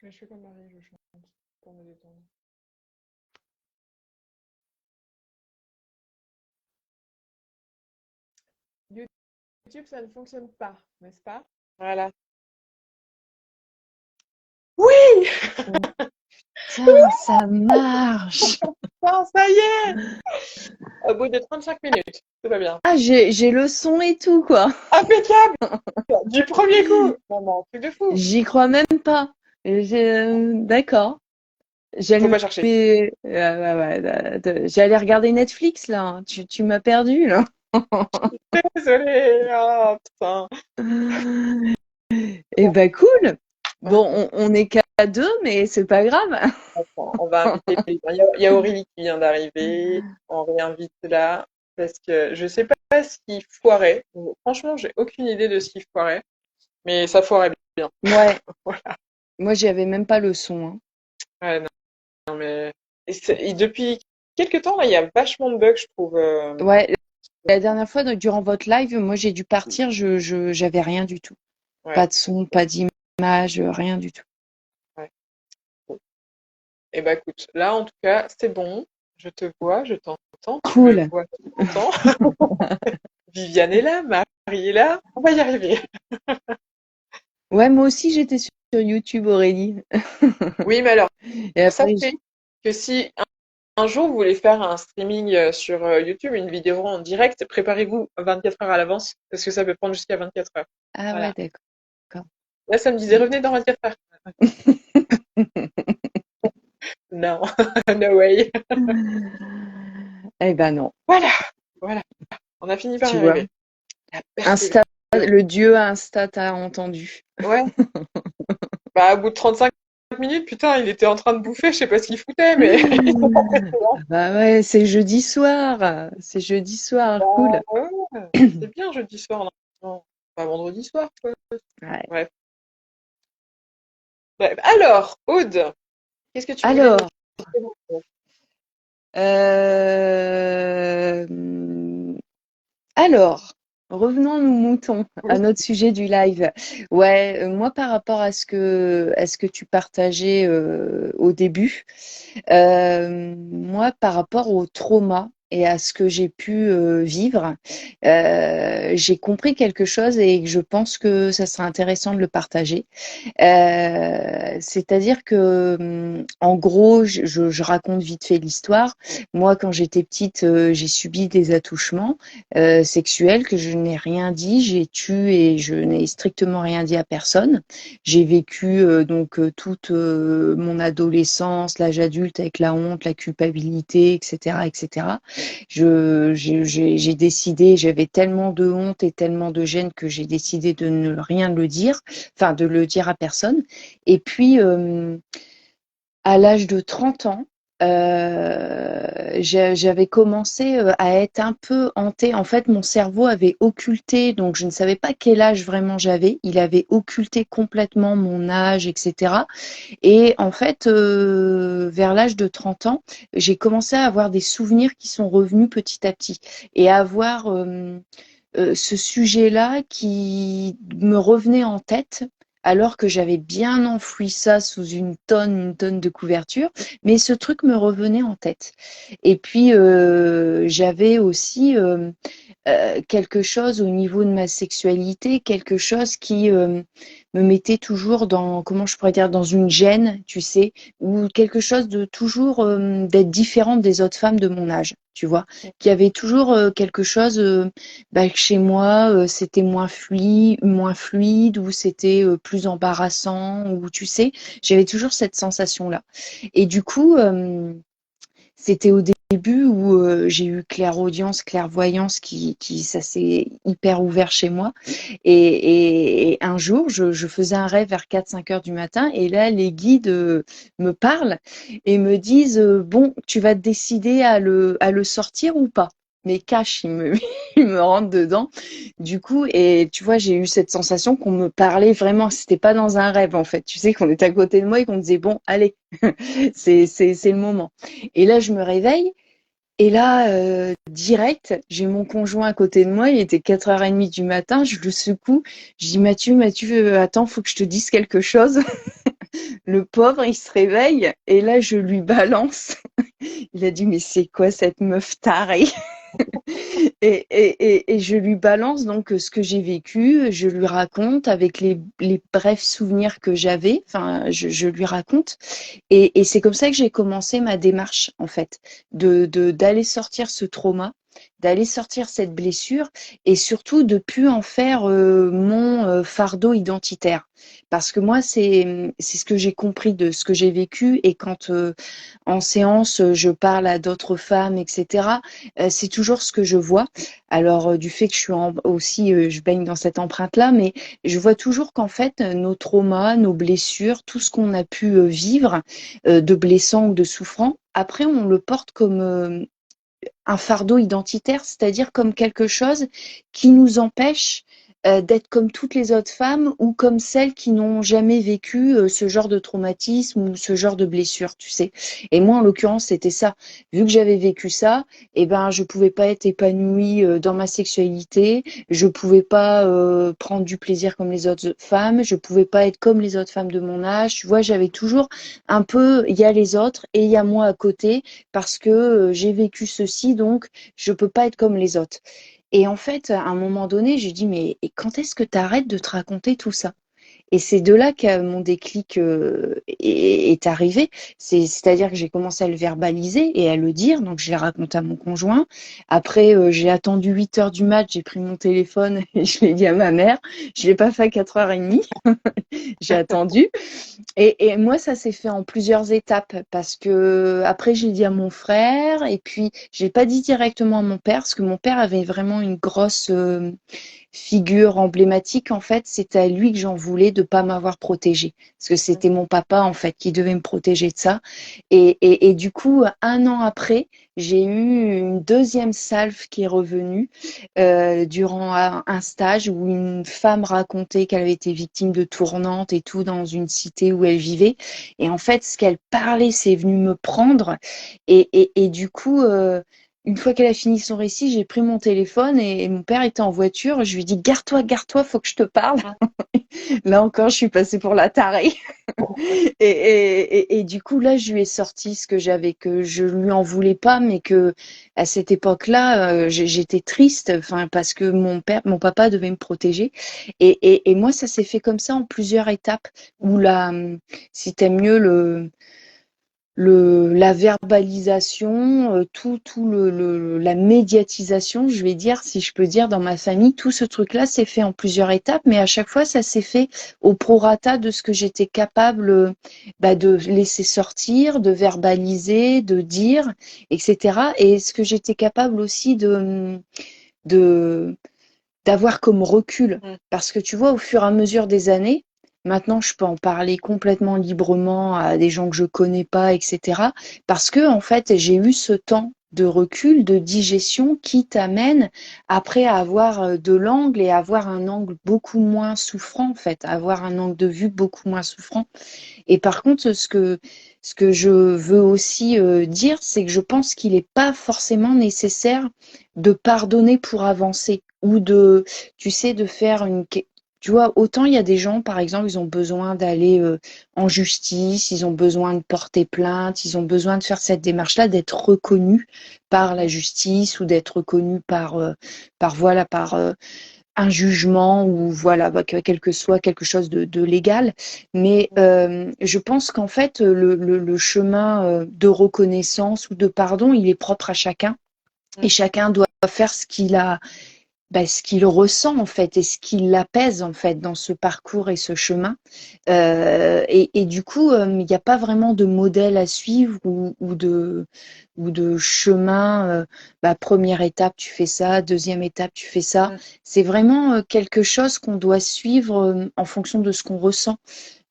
Mais je fais comme Marie, je chante pour me détendre. YouTube, ça ne fonctionne pas, n'est-ce pas? Voilà. Oui! Putain, ça marche. Oh, ça y est! Au bout de 35 minutes, tout va bien. Ah, j'ai le son et tout, quoi. Impeccable! Du premier coup! Non, non, truc de fou! J'y crois même pas. D'accord. Faut J'allumais, pas chercher. j'allais regarder Netflix, là. Tu m'as perdu, là. Désolée! Oh, putain! Eh Bon, ben, cool. hein, Bon, on est qu'à deux, mais c'est pas grave. on va inviter les gens. Il y a Aurélie qui vient d'arriver. On réinvite là. Parce que je sais pas ce qui foirait. Franchement, j'ai aucune idée de ce qui foirait. Mais ça foirait bien. Ouais, Voilà. moi, j'avais même pas le son, hein. Ouais, non, non, mais et depuis quelques temps, là, il y a vachement de bugs, je trouve. Ouais, la dernière fois, donc, durant votre live, moi, j'ai dû partir, j'avais rien du tout. Ouais, Pas de son, pas d'image, rien du tout. ouais. Bon. Et bah écoute, là, en tout cas, c'est bon. Je te vois, je t'entends, tu me Cool. vois, tu m'entends. Viviane est là, Marie est là. On va y arriver. Ouais, moi aussi, j'étais sur YouTube, Aurélie. Oui, mais alors, Et après, sachez que si un jour vous voulez faire un streaming sur YouTube, une vidéo en direct, préparez-vous 24 heures à l'avance parce que ça peut prendre jusqu'à 24 heures. ah ouais, Voilà. d'accord. Là, ça me disait revenez dans 24 heures. Non, no way. Eh ben non, Voilà, voilà. On a fini par y tu vois. arriver. La Insta, persévérance. le dieu Insta t'a entendu. Ouais. Bah, au bout de 35 minutes, putain, il était en train de bouffer, je sais pas ce qu'il foutait, mais ils sont pas pressés, hein. Ah bah ouais, c'est jeudi soir. C'est jeudi soir, Bah, cool. ouais, c'est bien jeudi soir, non, pas vendredi soir, quoi. Ouais. Bref. Bref. Alors, Aude, qu'est-ce que tu voulais nous Alors, dire? euh, alors, revenons nos moutons à Oui. notre sujet du live. Ouais, moi par rapport à ce que tu partageais au début, moi par rapport au trauma et à ce que j'ai pu vivre, j'ai compris quelque chose et je pense que ça serait intéressant de le partager. C'est-à-dire que, en gros, je raconte vite fait l'histoire. Moi, quand j'étais petite, j'ai subi des attouchements sexuels que je n'ai rien dit. J'ai tué et je n'ai strictement rien dit à personne. J'ai vécu toute mon adolescence, l'âge adulte avec la honte, la culpabilité, etc., etc. J'ai décidé, j'avais tellement de honte et tellement de gêne que j'ai décidé de ne rien le dire, enfin de le dire à personne. Et puis, à l'âge de 30 ans, j'avais commencé à être un peu hantée. En fait, mon cerveau avait occulté, donc je ne savais pas quel âge vraiment j'avais. Il avait occulté complètement mon âge, etc. Et en fait, vers l'âge de 30 ans, j'ai commencé à avoir des souvenirs qui sont revenus petit à petit et à avoir ce sujet-là qui me revenait en tête alors que j'avais bien enfoui ça sous une tonne de couverture, mais ce truc me revenait en tête. Et puis, j'avais aussi quelque chose au niveau de ma sexualité, quelque chose qui me mettait toujours dans, comment je pourrais dire, dans une gêne, tu sais, ou quelque chose de toujours d'être différente des autres femmes de mon âge, tu vois, qui avait toujours quelque chose que chez moi, c'était moins fluide, ou c'était plus embarrassant, ou tu sais, j'avais toujours cette sensation-là. Et du coup, c'était au début où j'ai eu clairaudience, clairvoyance, ça s'est hyper ouvert chez moi. Et un jour, je faisais un rêve vers 4-5 heures du matin, et là, les guides me parlent et me disent bon, tu vas te décider à le sortir ou pas. Mais cash, ils me rentrent dedans. Du coup, et tu vois, j'ai eu cette sensation qu'on me parlait vraiment. C'était pas dans un rêve, en fait. Tu sais, qu'on était à côté de moi et qu'on disait bon, allez, c'est le moment. Et là, je me réveille. Et là, direct, j'ai mon conjoint à côté de moi, il était 4h30 du matin, je le secoue, je dis Mathieu, Mathieu, attends, faut que je te dise quelque chose. Le pauvre, il se réveille et là, je lui balance. Il a dit, mais c'est quoi cette meuf tarée? Et je lui balance donc ce que j'ai vécu, je lui raconte avec les brefs souvenirs que j'avais, enfin, je lui raconte. Et c'est comme ça que j'ai commencé ma démarche, en fait, d'aller sortir ce trauma, d'aller sortir cette blessure et surtout de plus en faire mon fardeau identitaire. Parce que moi, c'est ce que j'ai compris de ce que j'ai vécu et quand en séance, je parle à d'autres femmes, etc. C'est toujours ce que je vois. Alors, du fait que je suis aussi, je baigne dans cette empreinte-là, mais je vois toujours qu'en fait, nos traumas, nos blessures, tout ce qu'on a pu vivre, de blessant ou de souffrant, après, on le porte comme un fardeau identitaire, c'est-à-dire comme quelque chose qui nous empêche d'être comme toutes les autres femmes ou comme celles qui n'ont jamais vécu ce genre de traumatisme ou ce genre de blessure, tu sais. Et moi, en l'occurrence, c'était ça. Vu que j'avais vécu ça, eh ben, je pouvais pas être épanouie dans ma sexualité, je pouvais pas prendre du plaisir comme les autres femmes, je pouvais pas être comme les autres femmes de mon âge. Tu vois, j'avais toujours un peu, il y a les autres et il y a moi à côté parce que j'ai vécu ceci, donc je peux pas être comme les autres. Et en fait, à un moment donné, j'ai dit, mais quand est-ce que tu arrêtes de te raconter tout ça? Et c'est de là que mon déclic est arrivé. C'est-à-dire que j'ai commencé à le verbaliser et à le dire. Donc, je l'ai raconté à mon conjoint. Après, j'ai attendu 8 heures du match. J'ai pris mon téléphone et je l'ai dit à ma mère. Je l'ai pas fait à 4h30. J'ai attendu. Et moi, ça s'est fait en plusieurs étapes parce que après, je l'ai dit à mon frère et puis je l'ai pas dit directement à mon père parce que mon père avait vraiment une grosse figure emblématique. En fait, c'est à lui que j'en voulais de pas m'avoir protégée parce que c'était mon papa en fait qui devait me protéger de ça. Et du coup, un an après, j'ai eu une deuxième salve qui est revenue durant un stage où une femme racontait qu'elle avait été victime de tournantes et tout dans une cité où elle vivait. Et en fait, ce qu'elle parlait, c'est venu me prendre. Et du coup, une fois qu'elle a fini son récit, j'ai pris mon téléphone et mon père était en voiture. Je lui ai dit, garde-toi, faut que je te parle. Là encore, je suis passée pour la tarée. Et du coup, là, je lui ai sorti ce que j'avais, que je lui en voulais pas, mais que à cette époque-là, j'étais triste, enfin, parce que mon papa devait me protéger. Et moi, ça s'est fait comme ça en plusieurs étapes, où si t'aimes mieux la verbalisation, la médiatisation, je vais dire, si je peux dire, dans ma famille, tout ce truc-là s'est fait en plusieurs étapes, mais à chaque fois, ça s'est fait au prorata de ce que j'étais capable de laisser sortir, de verbaliser, de dire, etc. Et ce que j'étais capable aussi de d'avoir comme recul. Parce que tu vois, au fur et à mesure des années, maintenant, je peux en parler complètement librement à des gens que je connais pas, etc. Parce que, en fait, j'ai eu ce temps de recul, de digestion qui t'amène après à avoir de l'angle et à avoir un angle beaucoup moins souffrant, en fait, à avoir un angle de vue beaucoup moins souffrant. Et par contre, ce que je veux aussi dire, c'est que je pense qu'il n'est pas forcément nécessaire de pardonner pour avancer ou de, tu sais, de faire une... Tu vois, autant il y a des gens, par exemple, ils ont besoin d'aller en justice, ils ont besoin de porter plainte, ils ont besoin de faire cette démarche-là, d'être reconnus par la justice ou d'être reconnus par un jugement ou voilà, quel que soit quelque chose de légal. Mais je pense qu'en fait, le chemin de reconnaissance ou de pardon, il est propre à chacun. Et chacun doit faire ce qu'il ressent en fait et ce qui l'apaise en fait dans ce parcours et ce chemin. Et du coup, il n'y a pas vraiment de modèle à suivre ou de chemin. Première étape, tu fais ça. Deuxième étape, tu fais ça. C'est vraiment quelque chose qu'on doit suivre en fonction de ce qu'on ressent.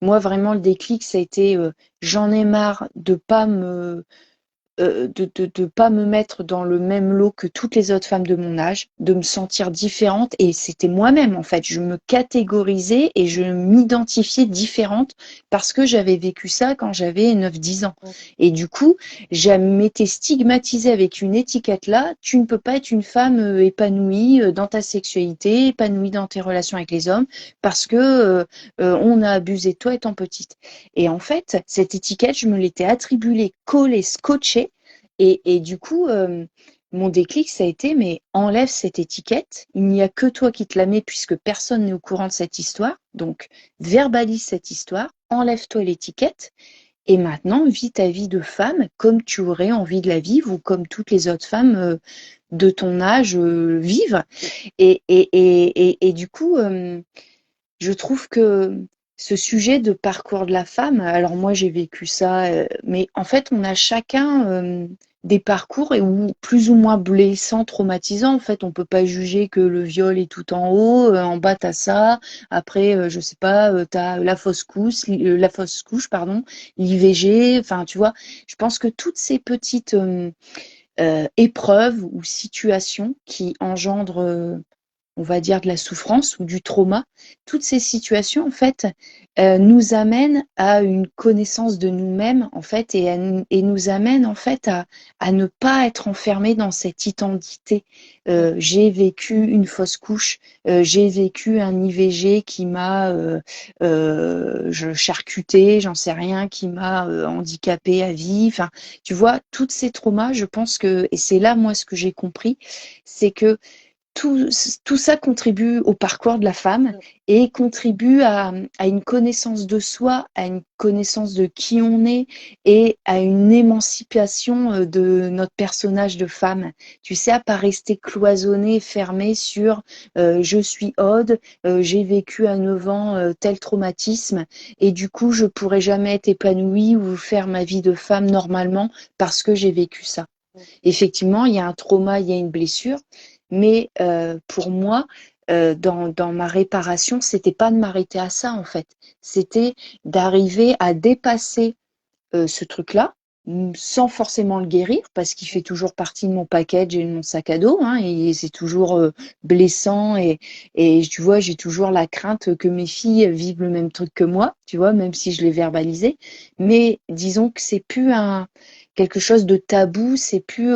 Moi, vraiment, le déclic, ça a été j'en ai marre de pas me de pas me mettre dans le même lot que toutes les autres femmes de mon âge, de me sentir différente. Et c'était moi-même, en fait. Je me catégorisais et je m'identifiais différente parce que j'avais vécu ça quand j'avais 9-10 ans. Et du coup, je m'étais stigmatisée avec une étiquette là. Tu ne peux pas être une femme épanouie dans ta sexualité, épanouie dans tes relations avec les hommes parce que on a abusé de toi étant petite. Et en fait, cette étiquette, je me l'étais attribuée, collée, scotchée. Et du coup, mon déclic, ça a été, mais enlève cette étiquette. Il n'y a que toi qui te la mets puisque personne n'est au courant de cette histoire. Donc, verbalise cette histoire, enlève-toi l'étiquette. Et maintenant, vis ta vie de femme comme tu aurais envie de la vivre ou comme toutes les autres femmes de ton âge vivent. Et du coup, je trouve que ce sujet de parcours de la femme, alors moi j'ai vécu ça, mais en fait on a chacun des parcours et ou plus ou moins blessants, traumatisants. En fait, on peut pas juger que le viol est tout en haut, en bas t'as ça, après je sais pas, t'as la fausse couche, pardon, l'IVG. Enfin, tu vois, je pense que toutes ces petites épreuves ou situations qui engendrent on va dire de la souffrance ou du trauma, toutes ces situations en fait nous amènent à une connaissance de nous-mêmes en fait et nous amènent en fait à ne pas être enfermés dans cette identité. J'ai vécu une fausse couche, j'ai vécu un IVG qui m'a charcuté, j'en sais rien, qui m'a handicapé à vie. Enfin, tu vois, toutes ces traumas, je pense que et c'est là moi ce que j'ai compris, c'est que tout, tout ça contribue au parcours de la femme et contribue à une connaissance de soi, à une connaissance de qui on est et à une émancipation de notre personnage de femme. Tu sais, à pas rester cloisonné, fermé sur je suis Aude, j'ai vécu à 9 ans tel traumatisme et du coup je pourrais jamais être épanouie ou faire ma vie de femme normalement parce que j'ai vécu ça. Effectivement, il y a un trauma, il y a une blessure, mais pour moi, dans ma réparation, c'était pas de m'arrêter à ça en fait. C'était d'arriver à dépasser ce truc-là, sans forcément le guérir, parce qu'il fait toujours partie de mon package et de mon sac à dos, hein, et c'est toujours blessant, et tu vois, j'ai toujours la crainte que mes filles vivent le même truc que moi, tu vois, même si je l'ai verbalisé. Mais disons que c'est plus quelque chose de tabou, c'est plus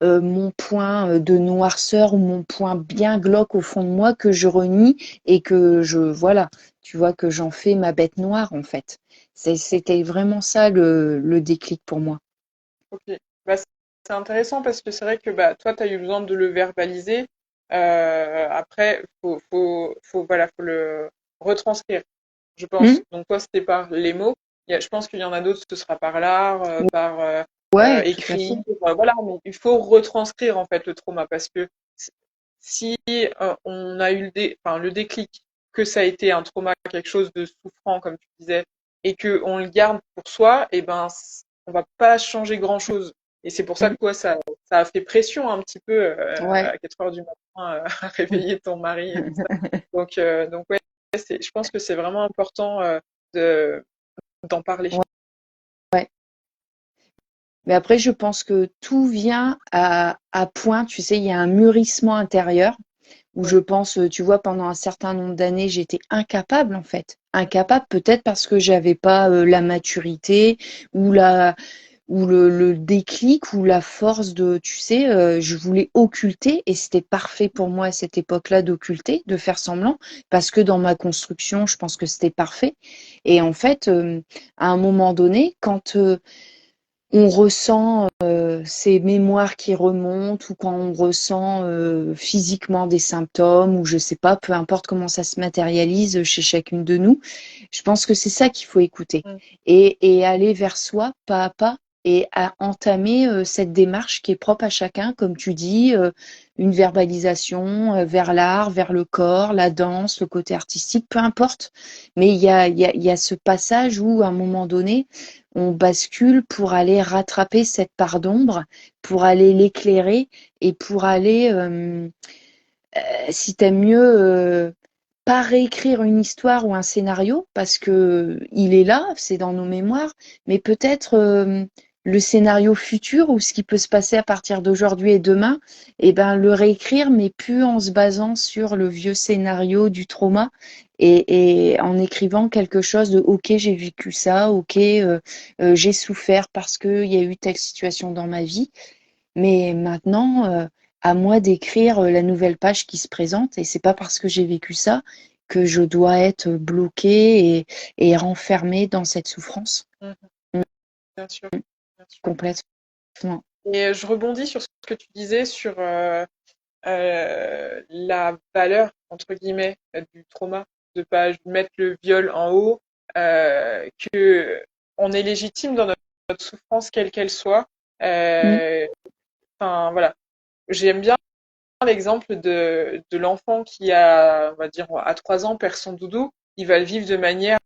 mon point de noirceur ou mon point bien glauque au fond de moi que je renie et que voilà, tu vois, que j'en fais ma bête noire en fait. C'était vraiment ça le déclic pour moi. Ok. Bah, c'est intéressant parce que c'est vrai que bah, toi, tu as eu besoin de le verbaliser. Après, voilà, faut le retranscrire, je pense. Hmm. Donc, toi, c'était par les mots. Je pense qu'il y en a d'autres, ce sera par l'art, par Ouais, tout à écrit. fait. Voilà, mais il faut retranscrire en fait le trauma parce que si on a eu enfin, le déclic que ça a été un trauma, quelque chose de souffrant, comme tu disais, et que on le garde pour soi, et ben, on va pas changer grand-chose. Et c'est pour ça Hmm. que toi, ça a fait pression un petit peu Ouais. à 4 heures du matin à réveiller ton mari et tout ça. Donc ouais, je pense que c'est vraiment important de d'en parler. Ouais. Ouais. Mais après, je pense que tout vient à point. Tu sais, il y a un mûrissement intérieur où Mm, je pense, tu vois, pendant un certain nombre d'années, j'étais incapable en fait. Incapable peut-être parce que j'avais pas la maturité ou le déclic ou la force de, tu sais, je voulais occulter et c'était parfait pour moi à cette époque-là d'occulter, de faire semblant, parce que dans ma construction, je pense que c'était parfait. Et en fait, à un moment donné, quand on ressent ces mémoires qui remontent ou quand on ressent physiquement des symptômes ou je sais pas, peu importe comment ça se matérialise chez chacune de nous, je pense que c'est ça qu'il faut écouter mm, et aller vers soi pas à pas et à entamer cette démarche qui est propre à chacun, comme tu dis, une verbalisation vers l'art, vers le corps, la danse, le côté artistique, peu importe. Mais il y a ce passage où, à un moment donné, on bascule pour aller rattraper cette part d'ombre, pour aller l'éclairer et pour aller, si t'aimes mieux, pas réécrire une histoire ou un scénario parce que il est là, c'est dans nos mémoires, mais peut-être le scénario futur ou ce qui peut se passer à partir d'aujourd'hui et demain, et ben le réécrire, mais plus en se basant sur le vieux scénario du trauma et en écrivant quelque chose de OK, j'ai vécu ça, OK, j'ai souffert parce qu'il y a eu telle situation dans ma vie, mais maintenant, à moi d'écrire la nouvelle page qui se présente, et c'est pas parce que j'ai vécu ça que je dois être bloquée et renfermée dans cette souffrance. Mhm. Bien sûr, bien sûr. Complètement. Et je rebondis sur ce que tu disais sur la valeur, entre guillemets, du trauma, de pas mettre le viol en haut, que on est légitime dans notre souffrance, quelle qu'elle soit. Mm, Enfin, voilà. J'aime bien l'exemple de l'enfant qui a, on va dire, à 3 ans, perd son doudou. Il va le vivre de manière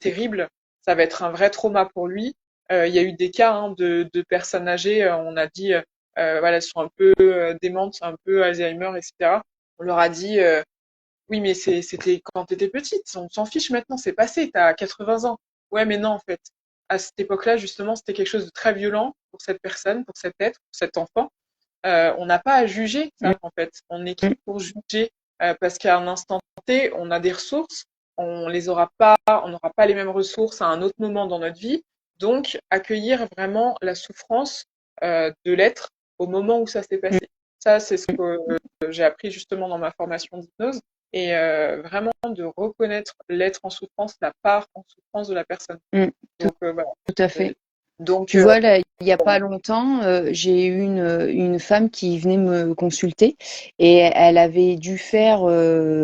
terrible. Ça va être un vrai trauma pour lui. Il y a eu des cas de personnes âgées, on a dit, voilà, elles sont un peu démentes, un peu Alzheimer, etc. On leur a dit, oui, mais c'était quand tu étais petite, on s'en fiche maintenant, c'est passé, tu as 80 ans. Ouais, mais non, en fait. À cette époque-là, justement, c'était quelque chose de très violent pour cette personne, pour cet être, pour cet enfant. On n'a pas à juger mm, ça, en fait. On est qui mm, pour juger parce qu'à un instant T, on a des ressources, on les aura pas, on n'aura pas les mêmes ressources à un autre moment dans notre vie. Donc, accueillir vraiment la souffrance de l'être au moment où ça s'est mm, passé. Ça, c'est ce que j'ai appris justement dans ma formation d'hypnose. Et vraiment de reconnaître l'être en souffrance, la part en souffrance de la personne. mm. Tout, Donc, voilà. tout à fait. Donc, Tu vois, là, il n'y a pas longtemps, j'ai eu une femme qui venait me consulter et elle avait dû faire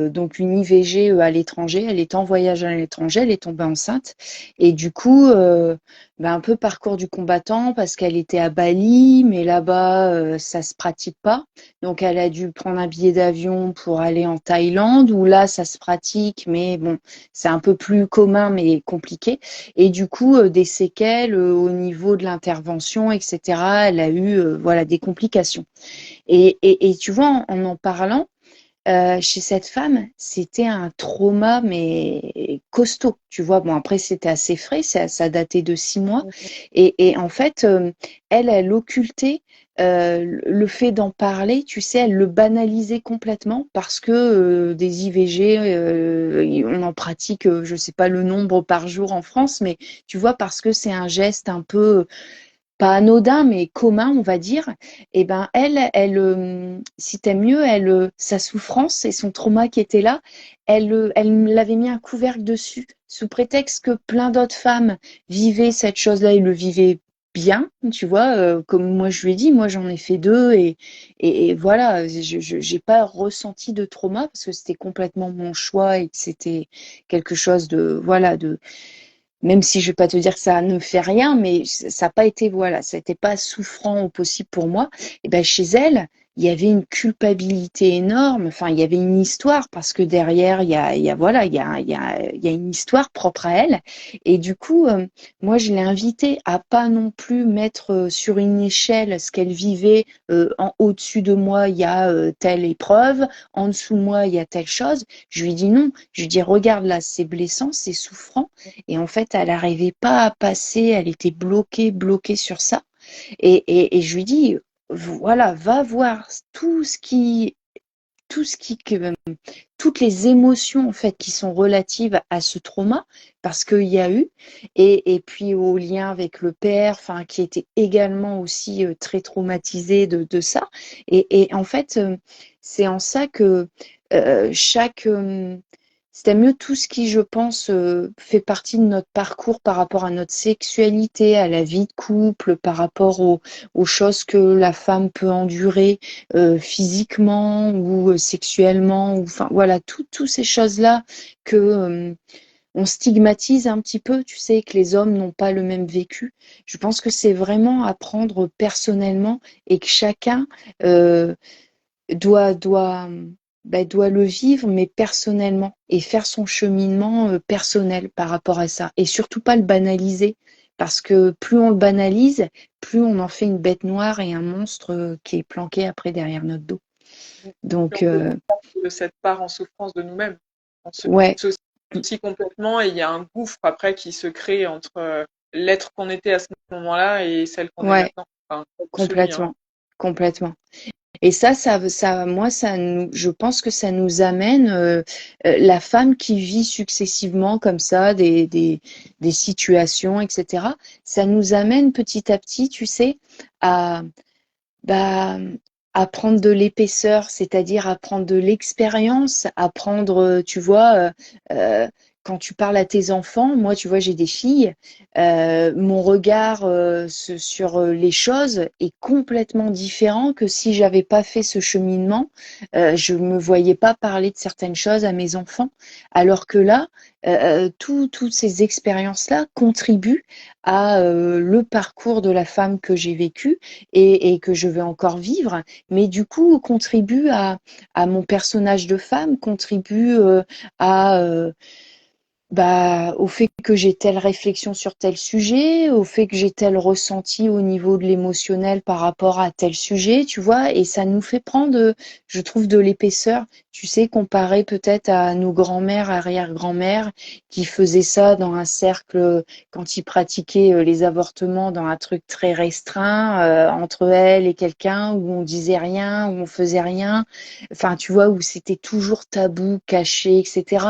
donc une IVG à l'étranger. Elle était en voyage à l'étranger, elle est tombée enceinte. Et du coup, ben, un peu parcours du combattant parce qu'elle était à Bali, mais là-bas, ça se pratique pas. Donc, elle a dû prendre un billet d'avion pour aller en Thaïlande, où là, ça se pratique, mais bon, c'est un peu plus commun, mais compliqué. Et du coup, des séquelles au niveau de l'intervention, etc. Elle a eu voilà, des complications. Et tu vois, en parlant, chez cette femme, c'était un trauma, mais costaud. Tu vois, bon, après, c'était assez frais, ça datait de 6 mois. Et en fait, elle occultait le fait d'en parler, tu sais, elle le banalisait complètement parce que des IVG, on en pratique, je sais pas le nombre par jour en France, mais tu vois, parce que c'est un geste un peu pas anodin, mais commun, on va dire, et ben si t'aimes mieux, sa souffrance et son trauma qui était là, elle l'avait mis un couvercle dessus, sous prétexte que plein d'autres femmes vivaient cette chose-là et le vivaient bien, tu vois, comme moi je lui ai dit, moi j'en ai fait 2 et voilà, j'ai pas ressenti de trauma parce que c'était complètement mon choix et que c'était quelque chose de, voilà, de même si je vais pas te dire que ça ne fait rien, mais ça n'a pas été, voilà, ça n'était pas souffrant au possible pour moi. Et ben chez elle, il y avait une culpabilité énorme. Enfin, il y avait une histoire parce que derrière, voilà, il y a une histoire propre à elle. Et du coup, moi, je l'ai invitée à pas non plus mettre sur une échelle ce qu'elle vivait. En au-dessus de moi, il y a telle épreuve, en dessous de moi, il y a telle chose. Je lui dis non. Je lui dis regarde là, c'est blessant, c'est souffrant. Et en fait, elle n'arrivait pas à passer, elle était bloquée sur ça. Et je lui dis, voilà, va voir tout ce qui, toutes les émotions en fait qui sont relatives à ce trauma, parce qu'il y a eu, et puis au lien avec le père, enfin, qui était également aussi très traumatisé de ça. Et en fait, c'est en ça que chaque c'était mieux tout ce qui, je pense, fait partie de notre parcours par rapport à notre sexualité, à la vie de couple, par rapport aux choses que la femme peut endurer physiquement ou sexuellement, ou enfin voilà, toutes ces choses-là que on stigmatise un petit peu, tu sais, que les hommes n'ont pas le même vécu. Je pense que c'est vraiment à prendre personnellement et que chacun doit, doit, doit le vivre, mais personnellement, et faire son cheminement personnel par rapport à ça. Et surtout pas le banaliser, parce que plus on le banalise, plus on en fait une bête noire et un monstre qui est planqué après derrière notre dos. Puis Donc, on se sert de cette part en souffrance de nous-mêmes. On se ouais, dissocie complètement et il y a un gouffre après qui se crée entre l'être qu'on était à ce moment-là et celle qu'on est Ouais, maintenant. Enfin, celui, hein. complètement, complètement. Et moi, je pense que ça nous amène, la femme qui vit successivement comme ça des situations, etc. Ça nous amène petit à petit, tu sais, à bah, à prendre de l'épaisseur, c'est-à-dire à prendre de l'expérience, à prendre, tu vois, quand tu parles à tes enfants, moi, tu vois, j'ai des filles, mon regard sur les choses est complètement différent que si j'avais pas fait ce cheminement, je me voyais pas parler de certaines choses à mes enfants, alors que là, toutes ces expériences-là contribuent à le parcours de la femme que j'ai vécu et que je vais encore vivre, mais du coup contribue à mon personnage de femme, contribue à au fait que j'ai telle réflexion sur tel sujet, au fait que j'ai tel ressenti au niveau de l'émotionnel par rapport à tel sujet, tu vois, et ça nous fait prendre, je trouve, de l'épaisseur, tu sais, comparé peut-être à nos grands-mères, arrière-grand-mères, qui faisaient ça dans un cercle, quand ils pratiquaient les avortements, dans un truc très restreint, entre elles et quelqu'un, où on disait rien, où on faisait rien, enfin, tu vois, où c'était toujours tabou, caché, etc.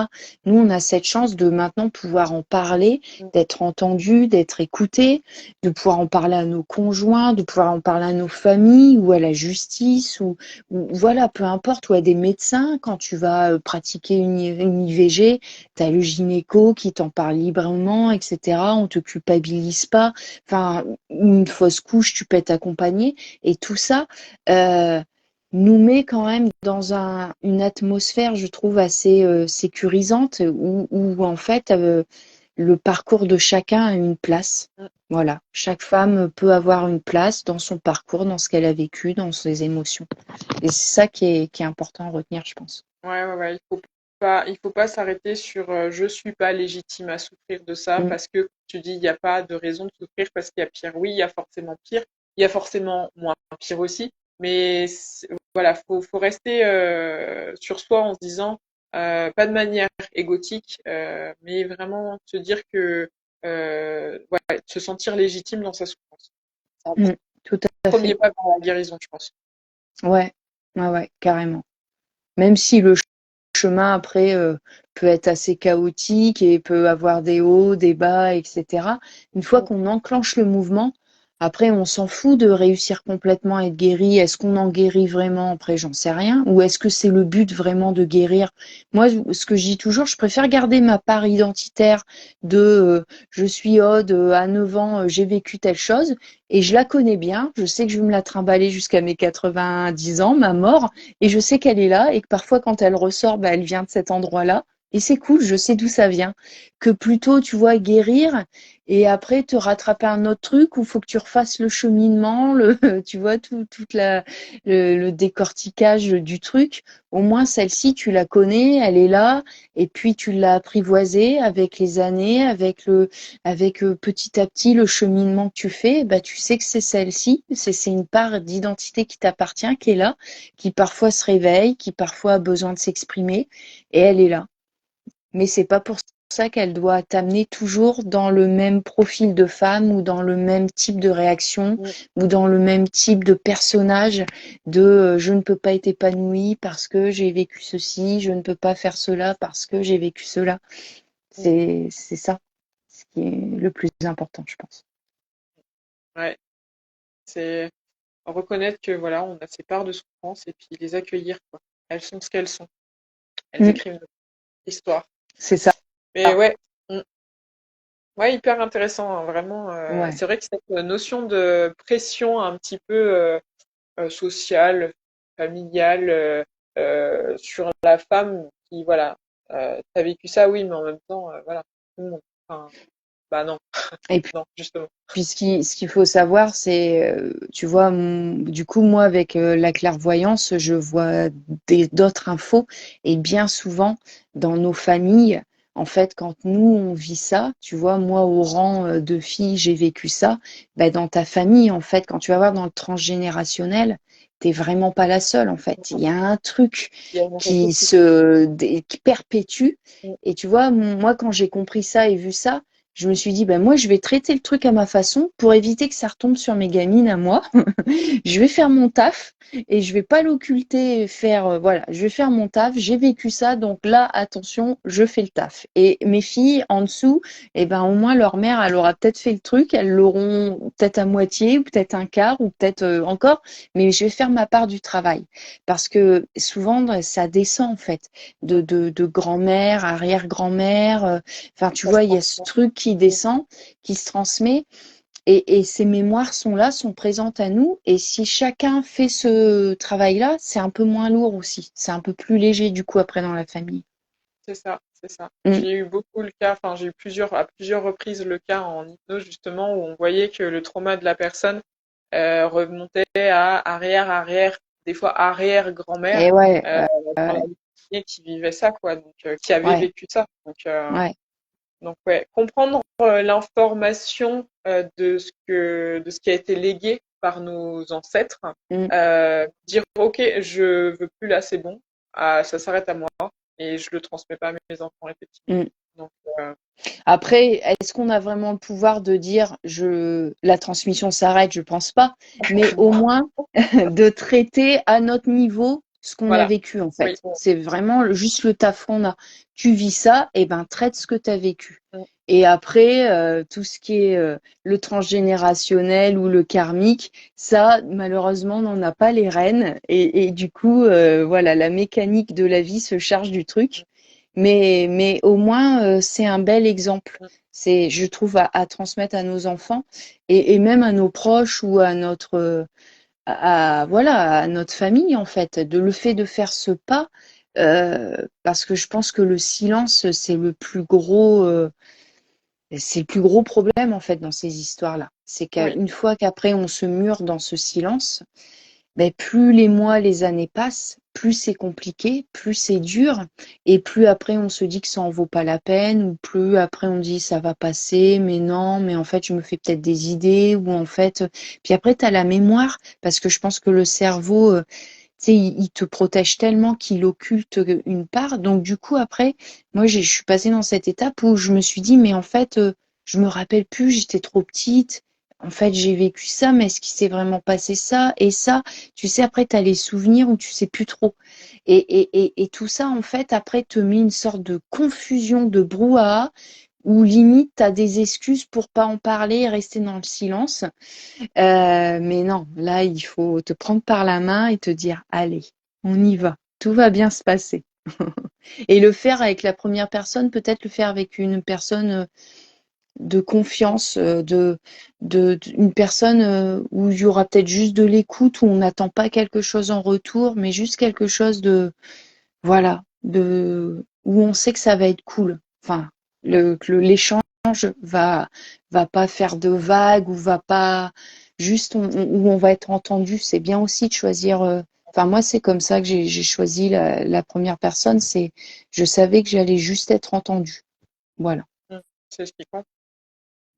Nous, on a cette chance de maintenant pouvoir en parler, d'être entendu, d'être écouté, de pouvoir en parler à nos conjoints, de pouvoir en parler à nos familles ou à la justice ou voilà, peu importe, ou à des médecins. Quand tu vas pratiquer une IVG, tu as le gynéco qui t'en parle librement, etc. On te culpabilise pas. Enfin, une fausse couche, tu peux être accompagné. Et tout ça, euh, nous met quand même dans une atmosphère, je trouve, assez sécurisante où en fait le parcours de chacun a une place. Voilà, chaque femme peut avoir une place dans son parcours, dans ce qu'elle a vécu, dans ses émotions. Et c'est ça qui est important à retenir, je pense. Ouais, ouais, ouais, il faut pas s'arrêter sur je suis pas légitime à souffrir de ça Mm, parce que tu dis il n'y a pas de raison de souffrir parce qu'il y a pire. Oui, il y a forcément pire, il y a forcément moins pire aussi, mais voilà, faut rester sur soi en se disant pas de manière égotique, mais vraiment se dire que voilà, se sentir légitime dans sa souffrance. C'est un mm, tout à premier fait. pas vers la guérison, je pense. Ouais, ouais, ouais, carrément. Même si le chemin après peut être assez chaotique et peut avoir des hauts, des bas, etc. Une fois qu'on enclenche le mouvement, après on s'en fout de réussir complètement à être guéri. Est-ce qu'on en guérit vraiment? Après, j'en sais rien. Ou est-ce que c'est le but vraiment de guérir? Moi, ce que je dis toujours, je préfère garder ma part identitaire de je suis Aude, à 9 ans, j'ai vécu telle chose et je la connais bien. Je sais que je vais me la trimballer jusqu'à mes 90 ans, ma mort. Et je sais qu'elle est là et que parfois, quand elle ressort, elle vient de cet endroit-là. Et c'est cool, je sais d'où ça vient. Que plutôt, tu vois, guérir et après te rattraper un autre truc où il faut que tu refasses le cheminement, tu vois, le décortiquage du truc. Au moins, celle-ci, tu la connais, elle est là, et puis tu l'as apprivoisée avec les années, avec petit à petit le cheminement que tu fais. Bah, tu sais que c'est celle-ci, c'est une part d'identité qui t'appartient, qui est là, qui parfois se réveille, qui parfois a besoin de s'exprimer, et elle est là. Mais c'est pas pour ça qu'elle doit t'amener toujours dans le même profil de femme ou dans le même type de réaction ou dans le même type de personnage de je ne peux pas être épanouie parce que j'ai vécu ceci, je ne peux pas faire cela parce que j'ai vécu cela. C'est ça ce qui est le plus important, je pense. Ouais, c'est reconnaître que voilà, on a ces parts de souffrance et puis les accueillir, quoi. Elles sont ce qu'elles sont. Elles Mm, écrivent notre histoire. c'est ça. Mais ouais, ouais, hyper intéressant, hein, vraiment. Ouais. C'est vrai que cette notion de pression un petit peu sociale, familiale sur la femme qui, voilà, t'as vécu ça, oui, mais en même temps, voilà, tout le monde. Enfin, bah non, Et puis, non, justement. ce qu'il faut savoir, c'est, tu vois, du coup, moi, avec la clairvoyance, je vois d'autres infos. Et bien souvent, dans nos familles, en fait, quand nous, on vit ça, tu vois, moi, au rang de fille, j'ai vécu ça. Ben, dans ta famille, en fait, quand tu vas voir dans le transgénérationnel, t'es vraiment pas la seule, en fait. Il y a un truc Il y a une qui répétition. qui perpétue. Et tu vois, moi, quand j'ai compris ça et vu ça, je me suis dit, ben moi, je vais traiter le truc à ma façon pour éviter que ça retombe sur mes gamines à moi. Je vais faire mon taf et je vais pas l'occulter, faire, voilà, je vais faire mon taf. J'ai vécu ça, donc là, attention, je fais le taf. Et mes filles en dessous, eh ben, au moins, leur mère, elle aura peut-être fait le truc, elles l'auront peut-être à moitié, ou peut-être un quart, ou peut-être encore, mais je vais faire ma part du travail. Parce que souvent, ça descend, en fait, de grand-mère, arrière-grand-mère, enfin, tu Ça se vois, il y a ce transforme. truc qui descend, qui se transmet, et ces mémoires sont là, sont présentes à nous. Et si chacun fait ce travail-là, c'est un peu moins lourd aussi. C'est un peu plus léger, du coup, après dans la famille. C'est ça, c'est ça. Mm. J'ai eu beaucoup le cas, enfin j'ai eu à plusieurs reprises le cas en hypnose justement où on voyait que le trauma de la personne remontait à arrière, des fois arrière-grand-mère Et ouais, euh, dans la lignée qui vivait ça quoi, donc qui avait ouais, vécu ça. ouais. Donc ouais, comprendre l'information de ce qui a été légué par nos ancêtres, Mm, dire ok, je veux plus là, c'est bon, ah, ça s'arrête à moi et je le transmets pas à mes enfants effectivement. mm. Donc euh, Après, est-ce qu'on a vraiment le pouvoir de dire la transmission s'arrête? Je pense pas, mais au moins de traiter à notre niveau ce qu'on a voilà, vécu en oui, fait. C'est vraiment juste le taf qu'on a. Tu vis ça, et ben traite ce que tu as vécu. mm, Et après, tout ce qui est le transgénérationnel ou le karmique, ça, malheureusement, on n'en a pas les rênes. Et du coup, voilà, la mécanique de la vie se charge du truc. Mais au moins, c'est un bel exemple. mm, C'est, je trouve, à transmettre à nos enfants et même à nos proches ou à notre, voilà, à notre famille, en fait, de le fait de faire ce pas, parce que je pense que le silence, c'est le plus gros problème, en fait, dans ces histoires-là. C'est oui, qu'une fois qu'après, on se mure dans ce silence, ben, plus les mois, les années passent, plus c'est compliqué, plus c'est dur, et plus après on se dit que ça en vaut pas la peine, ou plus après on dit ça va passer, mais non, mais en fait je me fais peut-être des idées, ou en fait, puis après tu as la mémoire, parce que je pense que le cerveau, tu sais, il te protège tellement qu'il occulte une part, donc du coup après, moi je suis passée dans cette étape où je me suis dit, mais en fait, je me rappelle plus, j'étais trop petite. En fait, j'ai vécu ça, mais est-ce qu'il s'est vraiment passé ça et ça? Tu sais, après, tu as les souvenirs où tu sais plus trop. Et tout ça, en fait, après, te met une sorte de confusion, de brouhaha, où limite, tu as des excuses pour pas en parler et rester dans le silence. Mais non, là, il faut te prendre par la main et te dire, allez, on y va. Tout va bien se passer. Et le faire avec la première personne, peut-être le faire avec une personne de confiance, une personne où il y aura peut-être juste de l'écoute, où on n'attend pas quelque chose en retour, mais juste quelque chose de, voilà, où on sait que ça va être cool. Enfin, que l'échange va pas faire de vagues ou va pas juste où on va être entendu. C'est bien aussi de choisir. Enfin, moi, c'est comme ça que j'ai choisi la première personne. Je savais que j'allais juste être entendue. Voilà. mm, c'est ce qui compte,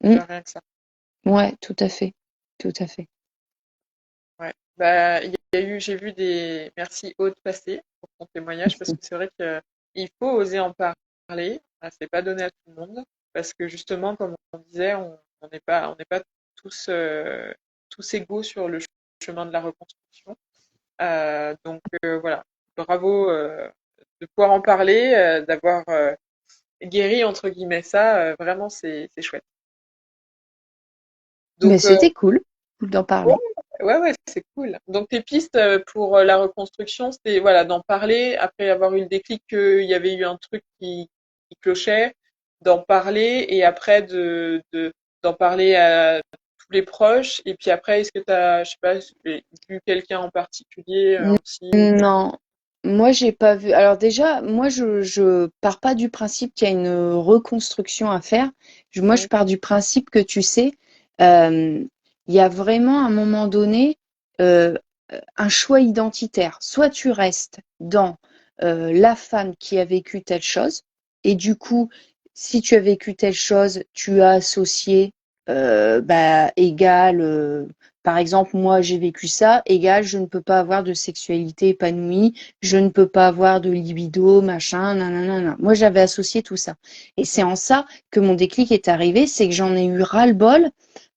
Mm. rien que ça. Ouais, tout à fait. Tout à fait. Ouais. Bah, j'ai vu merci Aude passer pour ton témoignage parce que c'est vrai qu'il faut oser en parler. Ah, c'est pas donné à tout le monde parce que justement, comme on disait, on n'est pas tous, tous égaux sur le chemin de la reconstruction. Voilà, bravo de pouvoir en parler, d'avoir guéri entre guillemets ça. Vraiment, c'est chouette. Mais Donc, c'était cool, cool d'en ouais, parler. ouais, c'est cool. Donc, tes pistes pour la reconstruction, c'était voilà, d'en parler après avoir eu le déclic qu'il y avait eu un truc qui clochait, d'en parler et après d'en parler à tous les proches. Et puis après, est-ce que tu as, je sais pas, vu quelqu'un en particulier aussi ou... Non, moi j'ai pas vu. Alors déjà, moi je pars pas du principe qu'il y a une reconstruction à faire. Moi je Mm, pars du principe que tu sais, euh, il y a vraiment à un moment donné euh, un choix identitaire. Soit tu restes dans la femme qui a vécu telle chose, et du coup, si tu as vécu telle chose, tu as associé égal par exemple, moi, j'ai vécu ça, égal, je ne peux pas avoir de sexualité épanouie, je ne peux pas avoir de libido, machin, nanana. Moi, j'avais associé tout ça. Et c'est en ça que mon déclic est arrivé, c'est que j'en ai eu ras-le-bol,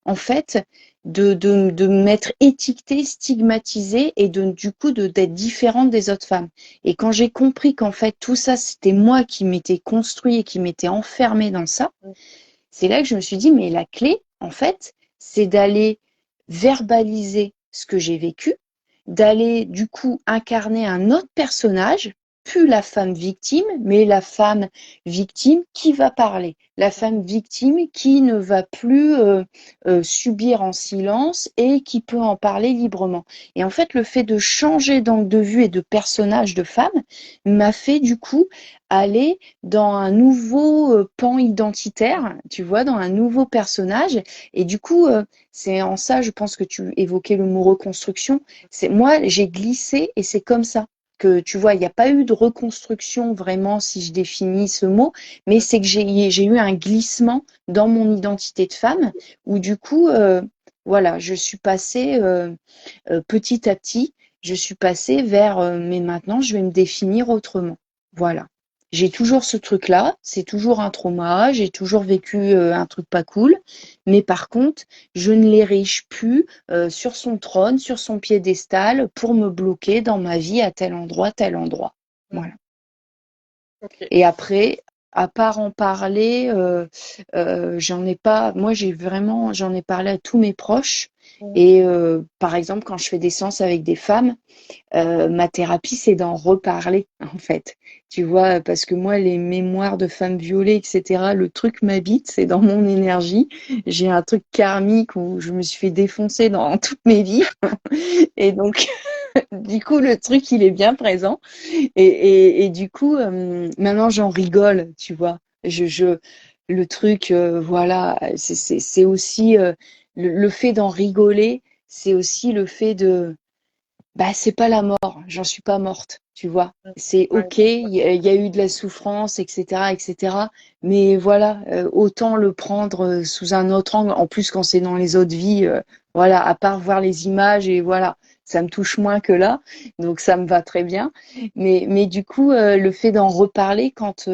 en fait, de m'être étiquetée, stigmatisée et du coup, d'être différente des autres femmes. Et quand j'ai compris qu'en fait, tout ça, c'était moi qui m'étais construit et qui m'étais enfermée dans ça, c'est là que je me suis dit, mais la clé, en fait, c'est d'aller verbaliser ce que j'ai vécu, d'aller du coup incarner un autre personnage, plus la femme victime, mais la femme victime qui va parler, la femme victime qui ne va plus subir en silence et qui peut en parler librement. Et en fait, le fait de changer d'angle de vue et de personnage de femme m'a fait du coup aller dans un nouveau pan identitaire, tu vois, dans un nouveau personnage. Et du coup, c'est en ça, je pense que tu évoquais le mot reconstruction. C'est moi, j'ai glissé et c'est comme ça que tu vois, il n'y a pas eu de reconstruction vraiment si je définis ce mot, mais c'est que j'ai eu un glissement dans mon identité de femme où du coup, voilà, je suis passée petit à petit, je suis passée vers, mais maintenant je vais me définir autrement. Voilà. J'ai toujours ce truc-là, c'est toujours un trauma, j'ai toujours vécu un truc pas cool, mais par contre, je ne l'érige plus sur son trône, sur son piédestal pour me bloquer dans ma vie à tel endroit, tel endroit. Voilà. Ok. Et après, à part en parler, j'en ai pas. Moi, j'en ai parlé à tous mes proches. Et par exemple, quand je fais des séances avec des femmes, ma thérapie, c'est d'en reparler, en fait. Tu vois, parce que moi, les mémoires de femmes violées, etc., le truc m'habite, c'est dans mon énergie. J'ai un truc karmique où je me suis fait défoncer dans toutes mes vies. Et donc, du coup, le truc, il est bien présent. Et du coup, maintenant, j'en rigole, tu vois. Le truc, voilà, c'est aussi le fait d'en rigoler, c'est aussi le fait de bah, c'est pas la mort, j'en suis pas morte, tu vois. C'est Ouais. ok, il y a eu de la souffrance, etc., etc. Mais voilà, autant le prendre sous un autre angle. En plus, quand c'est dans les autres vies, voilà, à part voir les images et voilà, ça me touche moins que là, donc ça me va très bien. Mais du coup, le fait d'en reparler quand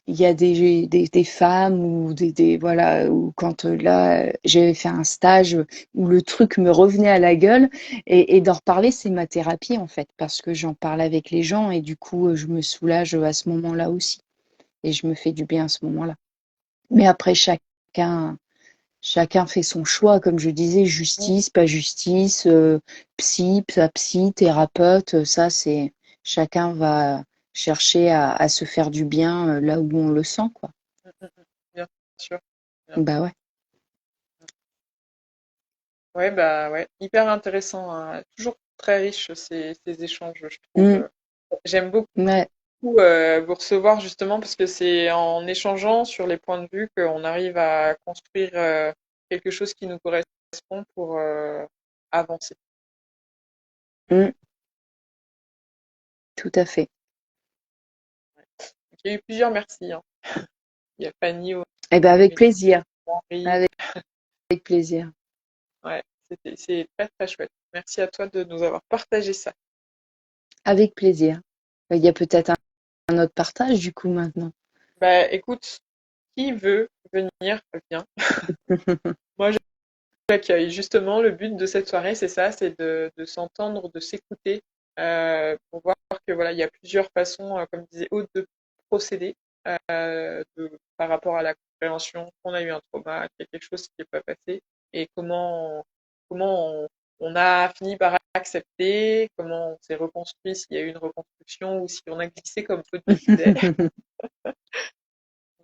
il y a des femmes ou voilà, ou quand là, j'avais fait un stage où le truc me revenait à la gueule. Et d'en reparler, c'est ma thérapie en fait, parce que j'en parle avec les gens et du coup, je me soulage à ce moment-là aussi. Et je me fais du bien à ce moment-là. Mais après, chacun fait son choix, comme je disais, justice, pas justice, psy, pas psy, thérapeute, ça c'est chacun va chercher à se faire du bien là où on le sent, quoi. Bien sûr. Bien. Bah ouais. Ouais, bah ouais, hyper intéressant, hein. Toujours très riche ces échanges, je Mm, trouve. J'aime beaucoup ouais. vous recevoir justement parce que c'est en échangeant sur les points de vue qu'on arrive à construire quelque chose qui nous correspond pour avancer. Mm, tout à fait. Donc, il y a eu plusieurs merci, hein. Il y a Fanny, Eh ben avec plaisir. Henri. Avec plaisir. Ouais, c'est très très chouette. Merci à toi de nous avoir partagé ça. Avec plaisir. Il y a peut-être un autre partage du coup maintenant. Bah écoute, qui veut venir, vient. Moi, j'accueille. Justement, le but de cette soirée, c'est ça, c'est de s'entendre, de s'écouter, pour voir que voilà, il y a plusieurs façons, comme disait Aude, de procéder par rapport à la compréhension qu'on a eu un trauma, qu'il y a quelque chose qui n'est pas passé, et comment on a fini par accepter, comment on s'est reconstruit s'il y a eu une reconstruction ou si on a glissé comme Aude le disait.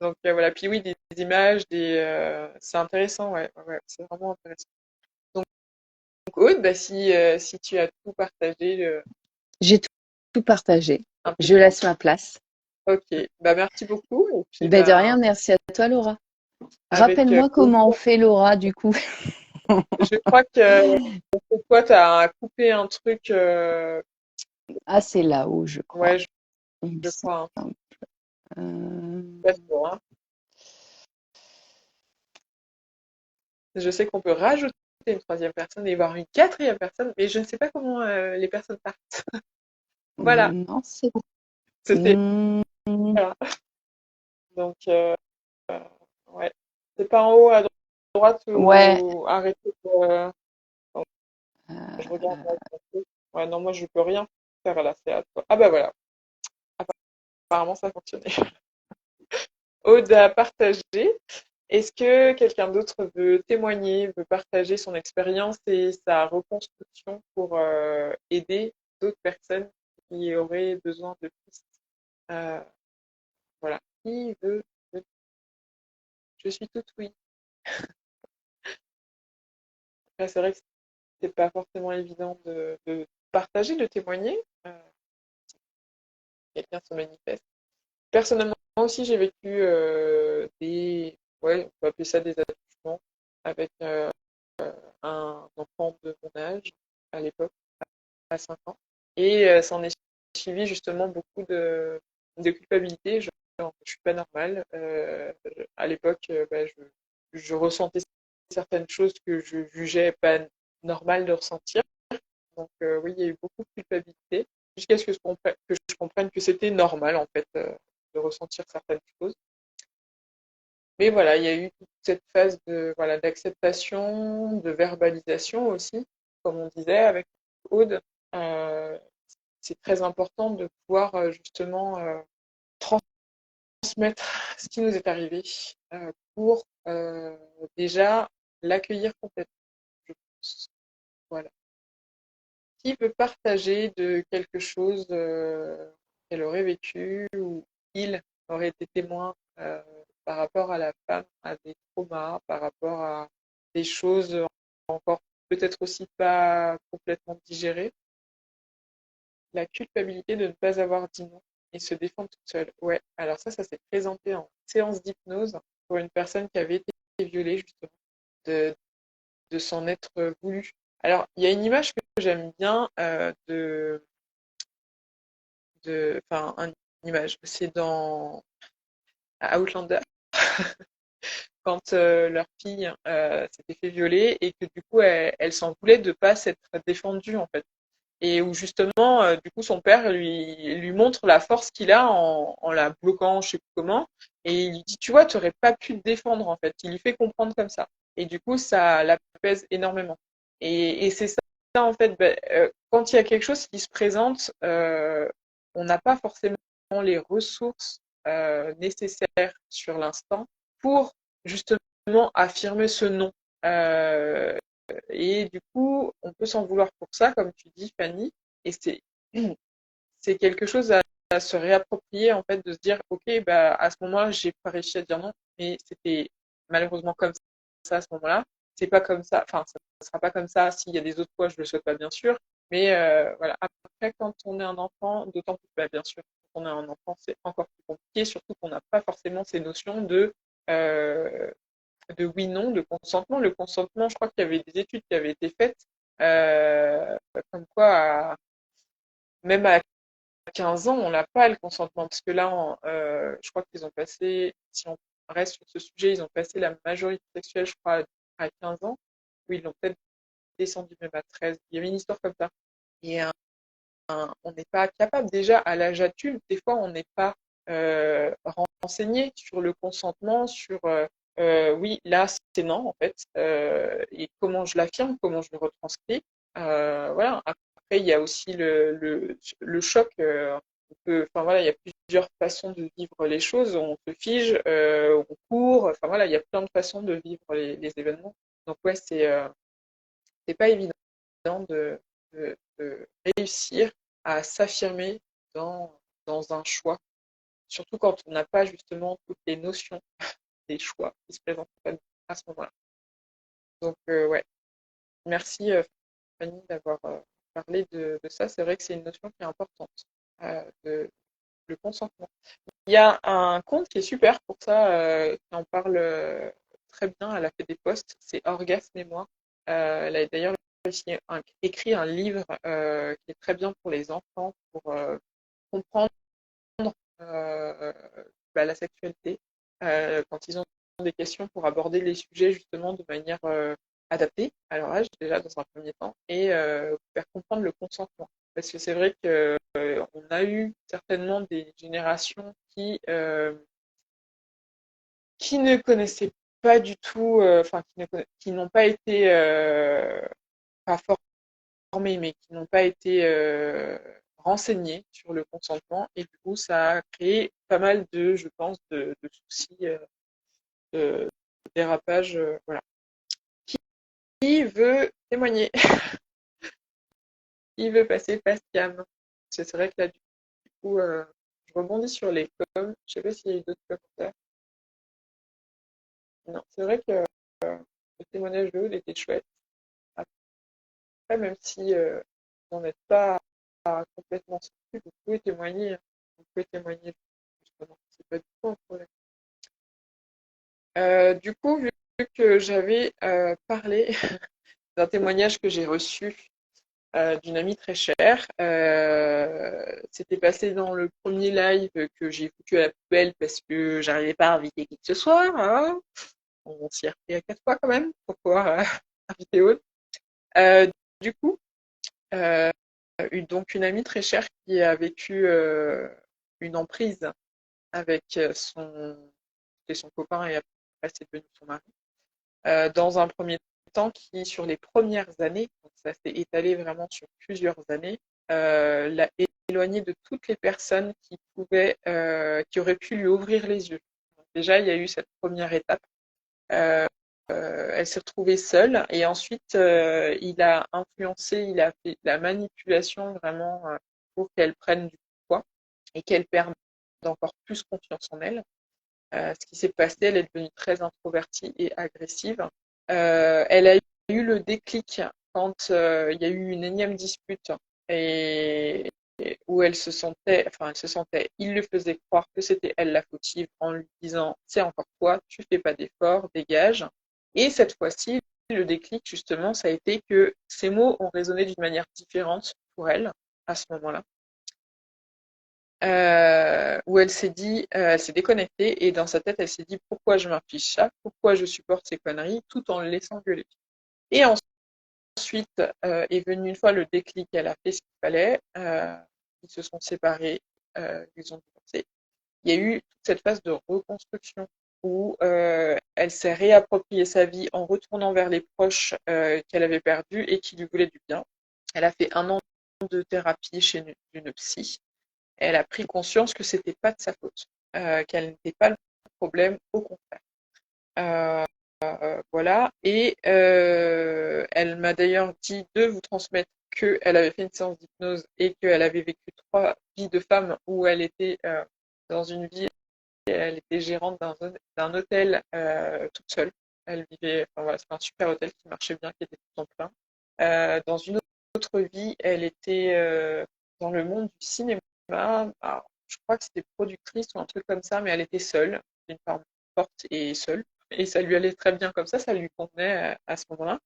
Donc voilà, puis oui, des images, c'est intéressant, ouais, ouais, ouais, c'est vraiment intéressant. Donc, Aude, bah, si tu as tout partagé, J'ai tout partagé. Je impeccable. laisse ma place. Ok, bah, merci beaucoup. Et puis, Ben de bah, rien, merci à toi, Laura. avec Rappelle-moi comment on plaisir. fait, Laura, du coup. Je crois que toi, tu as coupé un truc. Ah, c'est là-haut, je crois. Ouais, Il me je crois. Hein. semble. Euh, Pas sûr, hein. Je sais qu'on peut rajouter une troisième personne et voir une quatrième personne, mais je ne sais pas comment les personnes partent. Voilà, Non, c'est c'était mmh, voilà. Donc ouais, c'est pas en haut à droite ouais, ou arrêter. Attends, je regarde là, un peu. Ouais, non, moi je peux rien faire là, c'est à toi. Ah bah voilà, apparemment ça a fonctionné. Aude a partagé. Est-ce que quelqu'un d'autre veut témoigner, veut partager son expérience et sa reconstruction pour aider d'autres personnes qui auraient besoin de pistes? Euh, voilà. Qui veut? Je suis toute oui. Après, c'est vrai que c'est pas forcément évident de partager, de témoigner. Euh, Quelqu'un se manifeste. Personnellement aussi, j'ai vécu ouais, on peut appeler ça des attouchements avec un enfant de mon âge à l'époque, à 5 ans. Et ça en est suivi justement beaucoup de culpabilité. Genre, je suis pas normale. À l'époque, bah, je ressentais certaines choses que je jugeais pas normales de ressentir. Donc oui, il y a eu beaucoup de culpabilité jusqu'à ce que je comprenne que c'était normal en fait de ressentir certaines choses. Mais voilà, il y a eu toute cette phase de voilà d'acceptation, de verbalisation aussi, comme on disait avec Aude. Euh, c'est très important de pouvoir justement transmettre ce qui nous est arrivé pour déjà l'accueillir complètement, je pense. Voilà. Qui veut partager de quelque chose qu'elle aurait vécu ou il aurait été témoin par rapport à la femme, à des traumas, par rapport à des choses encore peut-être aussi pas complètement digérées? La culpabilité de ne pas avoir dit non et se défendre toute seule. Ouais, alors ça s'est présenté en séance d'hypnose pour une personne qui avait été violée, justement, de, de s'en être voulu. Alors, il y a une image que j'aime bien enfin, une image, c'est dans Outlander, quand leur fille s'était fait violer et que du coup, elle s'en voulait de pas s'être défendue, en fait. Et où justement, du coup, son père lui montre la force qu'il a en la bloquant, je sais plus comment, et il lui dit, tu vois, tu n'aurais pas pu te défendre en fait. Il lui fait comprendre comme ça. Et du coup, ça l'apaise énormément. Et c'est ça en fait, ben, quand il y a quelque chose qui se présente, on n'a pas forcément les ressources nécessaires sur l'instant pour justement affirmer ce non. Euh, et du coup, on peut s'en vouloir pour ça, comme tu dis, Fanny. Et c'est quelque chose à se réapproprier, en fait, de se dire, OK, bah, à ce moment-là, j'ai pas réussi à dire non, mais c'était malheureusement comme ça à ce moment-là. C'est pas comme ça, enfin, ça ne sera pas comme ça s'il y a des autres fois, je le souhaite pas, bien sûr. Mais voilà, après, quand on est un enfant, d'autant plus, bah, bien sûr, quand on est un enfant, c'est encore plus compliqué, surtout qu'on n'a pas forcément ces notions euh, de oui-non, de consentement. Le consentement, je crois qu'il y avait des études qui avaient été faites, euh, comme quoi, même à 15 ans, on n'a pas le consentement, parce que là, je crois qu'ils ont passé, si on reste sur ce sujet, ils ont passé la majorité sexuelle, je crois, à 15 ans, ou ils l'ont peut-être descendu même à 13. Il y avait une histoire comme ça. Et on n'est pas capable, déjà, à l'âge adulte, des fois, on n'est pas renseigné sur le consentement, sur oui, là, c'est non, en fait, et comment je l'affirme, comment je le retranscris. Voilà. Après, il y a aussi le choc. Enfin, voilà, il y a plusieurs façons de vivre les choses. On se fige, on court. Enfin, voilà, il y a plein de façons de vivre les événements. Donc, ouais, c'est pas évident de réussir à s'affirmer dans un choix, surtout quand on n'a pas justement toutes les notions des choix qui se présentent à ce moment-là. Donc, ouais, merci Fanny d'avoir parlé de ça. C'est vrai que c'est une notion qui est importante, le consentement. Il y a un compte qui est super pour ça, qui en parle très bien. Elle a fait des posts, c'est Orgasme et moi. Elle a d'ailleurs écrit un livre qui est très bien pour les enfants, pour comprendre euh, la sexualité quand ils ont des questions, pour aborder les sujets justement de manière adapté à leur âge, déjà, dans un premier temps, et faire comprendre le consentement. Parce que c'est vrai qu'on a eu certainement des générations qui ne connaissaient pas du tout, enfin, qui n'ont pas été, pas formés, mais qui n'ont pas été renseignés sur le consentement. Et du coup, ça a créé pas mal de, je pense, de soucis, de dérapage. Voilà. Qui veut témoigner? Qui veut passer face cam? C'est vrai que là, du coup, je rebondis sur les coms. Je sais pas s'il y a eu d'autres commentaires. Non, c'est vrai que le témoignage de Aude était chouette. Après, même si vous n'en êtes pas complètement sorti, vous pouvez témoigner. Vous pouvez témoigner, justement. C'est pas du tout un problème. Du coup, vu que j'avais parlé d'un témoignage que j'ai reçu d'une amie très chère, c'était passé dans le premier live que j'ai foutu à la poubelle parce que j'arrivais pas à inviter qui que ce soit. Hein. On s'y est refait à 4 fois quand même pour pouvoir inviter Aude. Euh, du coup, euh, donc une amie très chère qui a vécu une emprise avec son copain et après c'est devenu son mari. Dans un premier temps, qui sur les premières années, donc ça s'est étalé vraiment sur plusieurs années, l'a éloigné de toutes les personnes qui auraient pu lui ouvrir les yeux. Donc déjà, il y a eu cette première étape. Euh, elle s'est retrouvée seule et ensuite il a influencé, il a fait de la manipulation vraiment pour qu'elle prenne du poids et qu'elle perde encore plus confiance en elle. Ce qui s'est passé, elle est devenue très introvertie et agressive. Elle a eu le déclic quand il y a eu une énième dispute et où il le faisait croire que c'était elle la fautive en lui disant c'est encore toi, tu fais pas d'efforts, dégage. Et cette fois-ci, le déclic justement, ça a été que ces mots ont résonné d'une manière différente pour elle à ce moment-là. Où elle s'est déconnectée et dans sa tête, elle s'est dit pourquoi je m'inflige ça, pourquoi je supporte ces conneries tout en le laissant gueuler. Et ensuite est venu une fois le déclic, elle a fait ce qu'il fallait, ils se sont séparés, ils ont divorcé. Il y a eu toute cette phase de reconstruction où elle s'est réappropriée sa vie en retournant vers les proches qu'elle avait perdus et qui lui voulaient du bien. Elle a fait 1 an de thérapie chez une psy. Elle a pris conscience que c'était pas de sa faute, qu'elle n'était pas le problème, au contraire. Euh, voilà. Et elle m'a d'ailleurs dit de vous transmettre qu'elle avait fait une séance d'hypnose et qu'elle avait vécu 3 vies de femme où elle était dans une vie, elle était gérante d'un hôtel toute seule. Elle vivait, enfin voilà, c'était un super hôtel qui marchait bien, qui était tout en plein. Dans une autre vie, elle était dans le monde du cinéma. Alors, je crois que c'était productrice ou un truc comme ça, mais elle était seule, une femme forte et seule. Et ça lui allait très bien comme ça lui convenait à ce moment-là.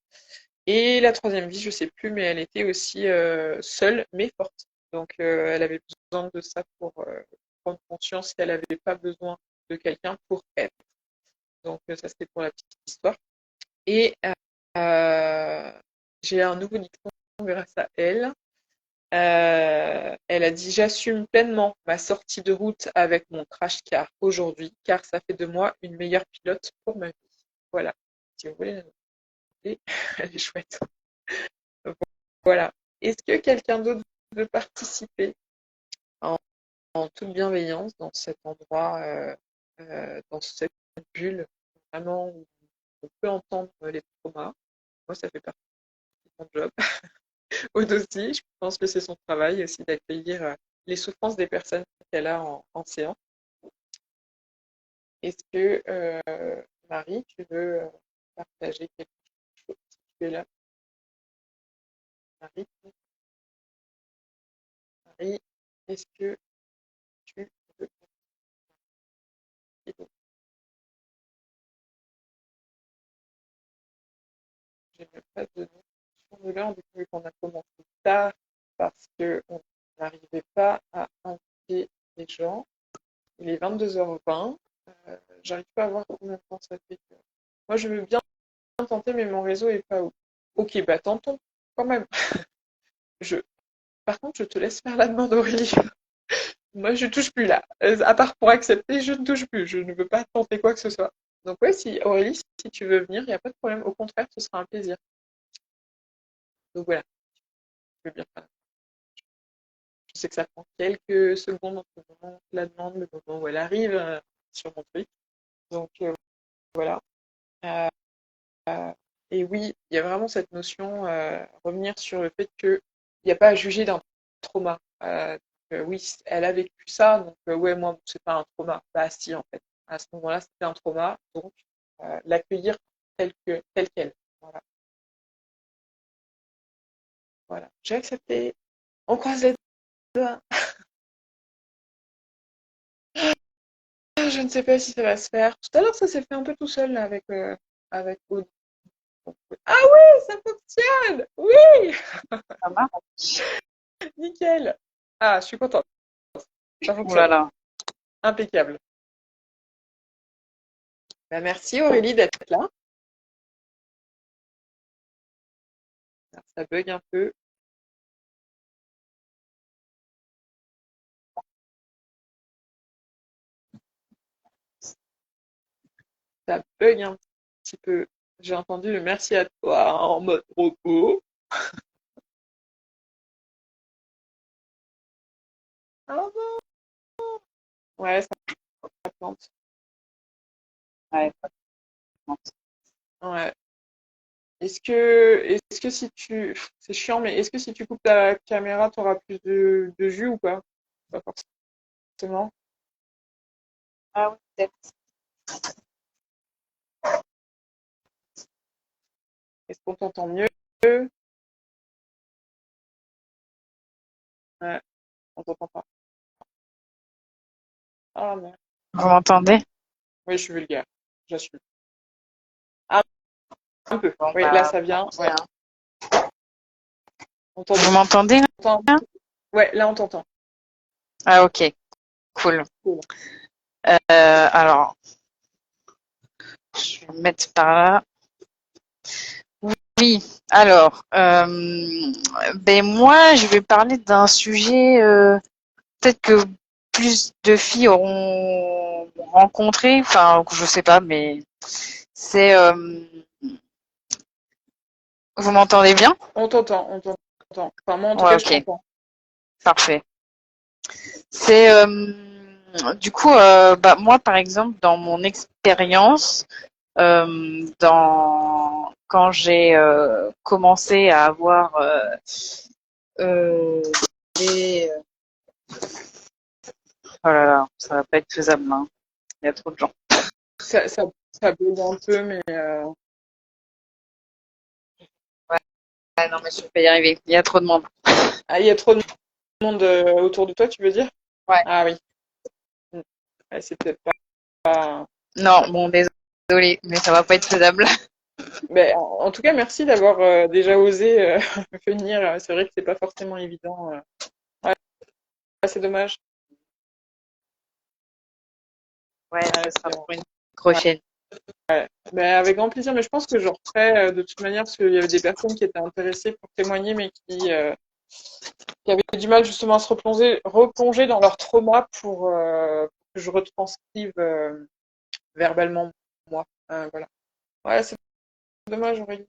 Et la troisième vie, je sais plus, mais elle était aussi seule, mais forte. Donc elle avait besoin de ça pour prendre conscience qu'elle n'avait pas besoin de quelqu'un pour être. Donc ça, c'était pour la petite histoire. Et j'ai un nouveau dicton grâce à elle. Elle a dit j'assume pleinement ma sortie de route avec mon crash car aujourd'hui, car ça fait de moi une meilleure pilote pour ma vie. Voilà. Si vous voulez la noter, elle est chouette. Voilà. Est-ce que quelqu'un d'autre veut participer en, en toute bienveillance dans cet endroit, dans cette bulle, vraiment où on peut entendre les traumas? Moi, ça fait partie de mon job. Aude aussi, je pense que c'est son travail aussi d'accueillir les souffrances des personnes qu'elle a en séance. Est-ce que Marie, tu veux partager quelque chose si tu es là? Marie, Marie, est-ce que tu veux partager? Je n'ai pas de notion de l'heure, du coup, vu qu'on a commencé tard parce qu'on n'arrivait pas à inviter les gens. Il est 22h20. J'arrive pas à voir combien de temps ça fait. Moi, je veux bien tenter, mais mon réseau est pas ouf. Ok, bah tentons quand même. Je... Par contre, je te laisse faire la demande, Aurélie. Moi, je touche plus là. À part pour accepter, je ne touche plus. Je ne veux pas tenter quoi que ce soit. Donc ouais, si Aurélie, si tu veux venir, il n'y a pas de problème. Au contraire, ce sera un plaisir. Donc voilà, je veux bien faire. Je sais que ça prend quelques secondes entre le moment de la demande, le moment où elle arrive sur mon truc. Donc voilà. Euh, et oui, il y a vraiment cette notion, revenir sur le fait qu'il n'y a pas à juger d'un trauma. Oui, elle a vécu ça, donc ouais, moi, c'est pas un trauma. Bah si, en fait. À ce moment-là, c'était un trauma, donc l'accueillir tel quel. Voilà. Voilà. J'ai accepté. On croise les doigts. Je ne sais pas si ça va se faire. Tout à l'heure, ça s'est fait un peu tout seul là, avec Aude. Ah oui, ça fonctionne! Oui! Ça marche. Nickel! Ah, je suis contente. Ça Oh là fonctionne. là. Impeccable. Bah, merci Aurélie d'être là. Ça bug un peu. Ça bug un petit peu. J'ai entendu le merci à toi en mode robot. Ah bon? Ouais, ça plante. Ouais, Ouais. Est-ce que si tu, c'est chiant, mais est-ce que si tu coupes ta caméra, tu auras plus de jus ou pas? Pas forcément. ah oui, peut-être. Est-ce qu'on t'entend mieux? Ouais, on t'entend pas. Ah merde. Vous m'entendez? Oui, je suis vulgaire. J'assume. Ah, un peu. Bon, Oui, là, bah, ça vient. merci, Ouais. hein. On Vous t'entend. m'entendez là? Ouais, là, on t'entend. Ah, ok, cool. Cool. Alors, je vais me mettre par là. Oui, alors, ben moi, je vais parler d'un sujet peut-être que plus de filles auront rencontré, enfin, je sais pas, mais c'est... vous m'entendez bien? On t'entend, on t'entend. Enfin, moi, en tout Ouais, cas, je ok, t'entends. parfait. C'est du coup, bah, moi, par exemple, dans mon expérience, quand j'ai commencé à avoir euh, des... Oh là là, ça va pas être faisable, hein. Il y a trop de gens. Ça, ça, ça bug un peu, mais Ouais, ouais, non, mais je vais pas y arriver. Il y a trop de monde. ah, il y a trop de monde autour de toi, tu veux dire? Ouais. Ah oui. Mm. Ouais, c'est peut-être pas. Non, bon, désolé, mais ça va pas être faisable. Mais en tout cas, merci d'avoir déjà osé venir. C'est vrai que c'est pas forcément évident. Ouais, c'est dommage. Ouais, Ouais, ce sera c'est- pour une ouais. prochaine. Mais avec grand plaisir. Mais je pense que j'en referai de toute manière parce qu'il y avait des personnes qui étaient intéressées pour témoigner, mais qui avaient du mal justement à se replonger dans leur trauma pour que je retranscrive verbalement moi. Voilà. Ouais, c'est dommage, Aurélie.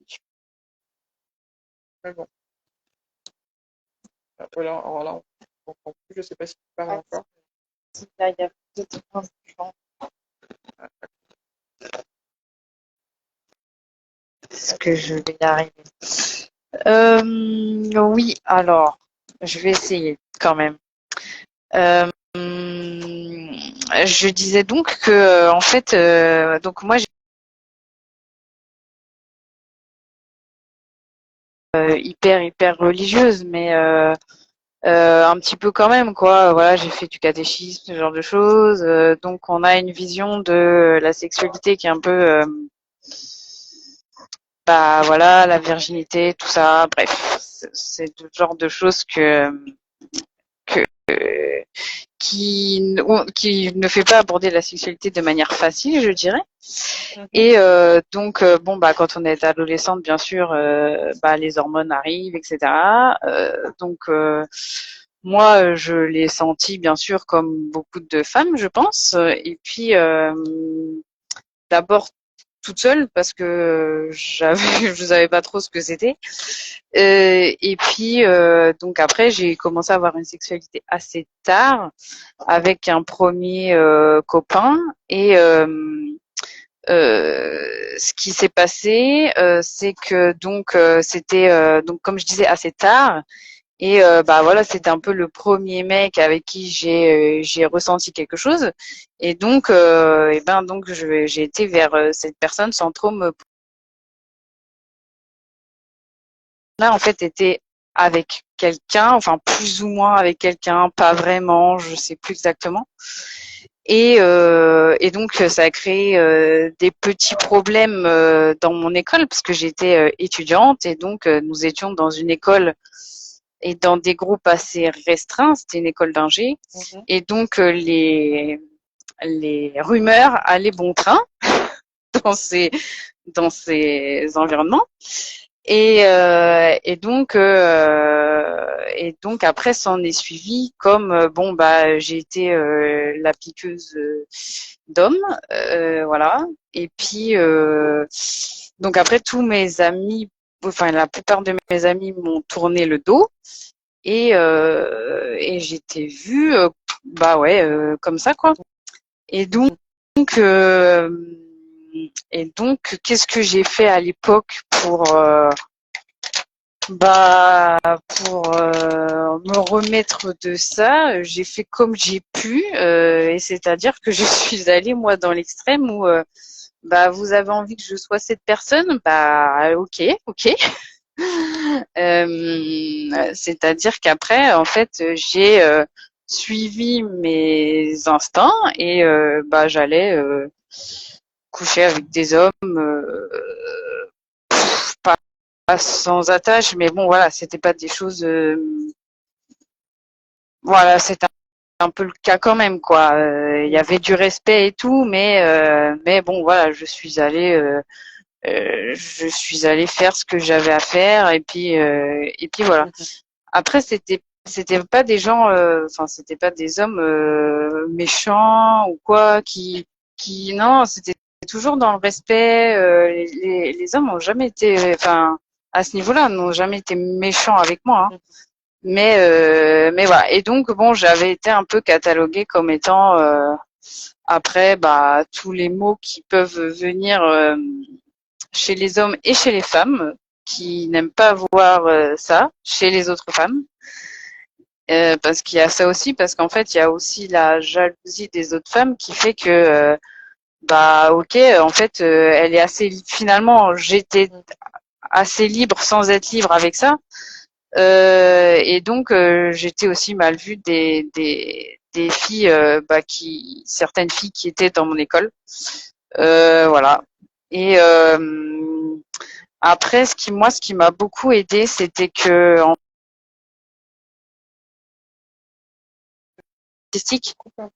Mais bon, voilà, alors là, on comprend plus. Je sais pas si tu parles Ah, encore. si, là, il y a peut-être un gens. Est-ce que je vais y arriver? Oui, alors, je vais essayer quand même. Je disais donc que, en fait, donc moi, j'ai hyper religieuse, mais un petit peu quand même, quoi. Voilà, j'ai fait du catéchisme, ce genre de choses. Donc, on a une vision de la sexualité qui est un peu, bah voilà, la virginité, tout ça. Bref, c'est le genre de choses que qui ne fait pas aborder la sexualité de manière facile, je dirais. Mhm. Et donc bon bah quand on est adolescente, bien sûr, bah les hormones arrivent, etc. Donc moi je l'ai senti bien sûr comme beaucoup de femmes, je pense. Et puis d'abord toute seule parce que je savais pas trop ce que c'était. Et puis donc après j'ai commencé à avoir une sexualité assez tard avec un premier copain et ce qui s'est passé, c'est que donc c'était donc comme je disais assez tard et bah voilà c'était un peu le premier mec avec qui j'ai ressenti quelque chose et donc et ben donc j'ai été vers cette personne sans trop me là en fait était avec quelqu'un, enfin plus ou moins avec quelqu'un, pas vraiment, je sais plus exactement. Et donc ça a créé des petits problèmes dans mon école parce que j'étais étudiante et donc nous étions dans une école et dans des groupes assez restreints. C'était une école d'ingé Mhm. et donc les rumeurs allaient bon train dans ces environnements. Et donc après s'en est suivi comme bon bah j'ai été la piqueuse d'hommes voilà et puis donc après tous mes amis enfin la plupart de mes amis m'ont tourné le dos et j'étais vue bah ouais comme ça quoi et donc euh, qu'est-ce que j'ai fait à l'époque bah, pour me remettre de ça, j'ai fait comme j'ai pu, et c'est-à-dire que je suis allée moi dans l'extrême où bah vous avez envie que je sois cette personne, bah ok, ok. C'est-à-dire qu'après, en fait, j'ai suivi mes instincts et bah j'allais coucher avec des hommes. Pas sans attache, mais bon, voilà, c'était pas des choses. Voilà, c'était un peu le cas quand même, quoi. Il y avait du respect et tout, mais bon, voilà, je suis allée faire ce que j'avais à faire, et puis voilà. Mhm. Après, c'était pas des gens, enfin, c'était pas des hommes méchants ou quoi, non, c'était toujours dans le respect. Les hommes ont jamais été, enfin, à ce niveau-là, n'ont jamais été méchants avec moi. Hein. Mais voilà. Et donc bon, j'avais été un peu cataloguée comme étant après bah tous les mots qui peuvent venir chez les hommes et chez les femmes qui n'aiment pas voir ça chez les autres femmes. Parce qu'il y a ça aussi, parce qu'en fait, il y a aussi la jalousie des autres femmes qui fait que bah ok, en fait, elle est assez finalement, j'étais assez libre sans être libre avec ça. Et donc j'étais aussi mal vue des filles, bah, certaines filles qui étaient dans mon école, voilà. Et après, ce qui m'a beaucoup aidé, c'était que en artistique,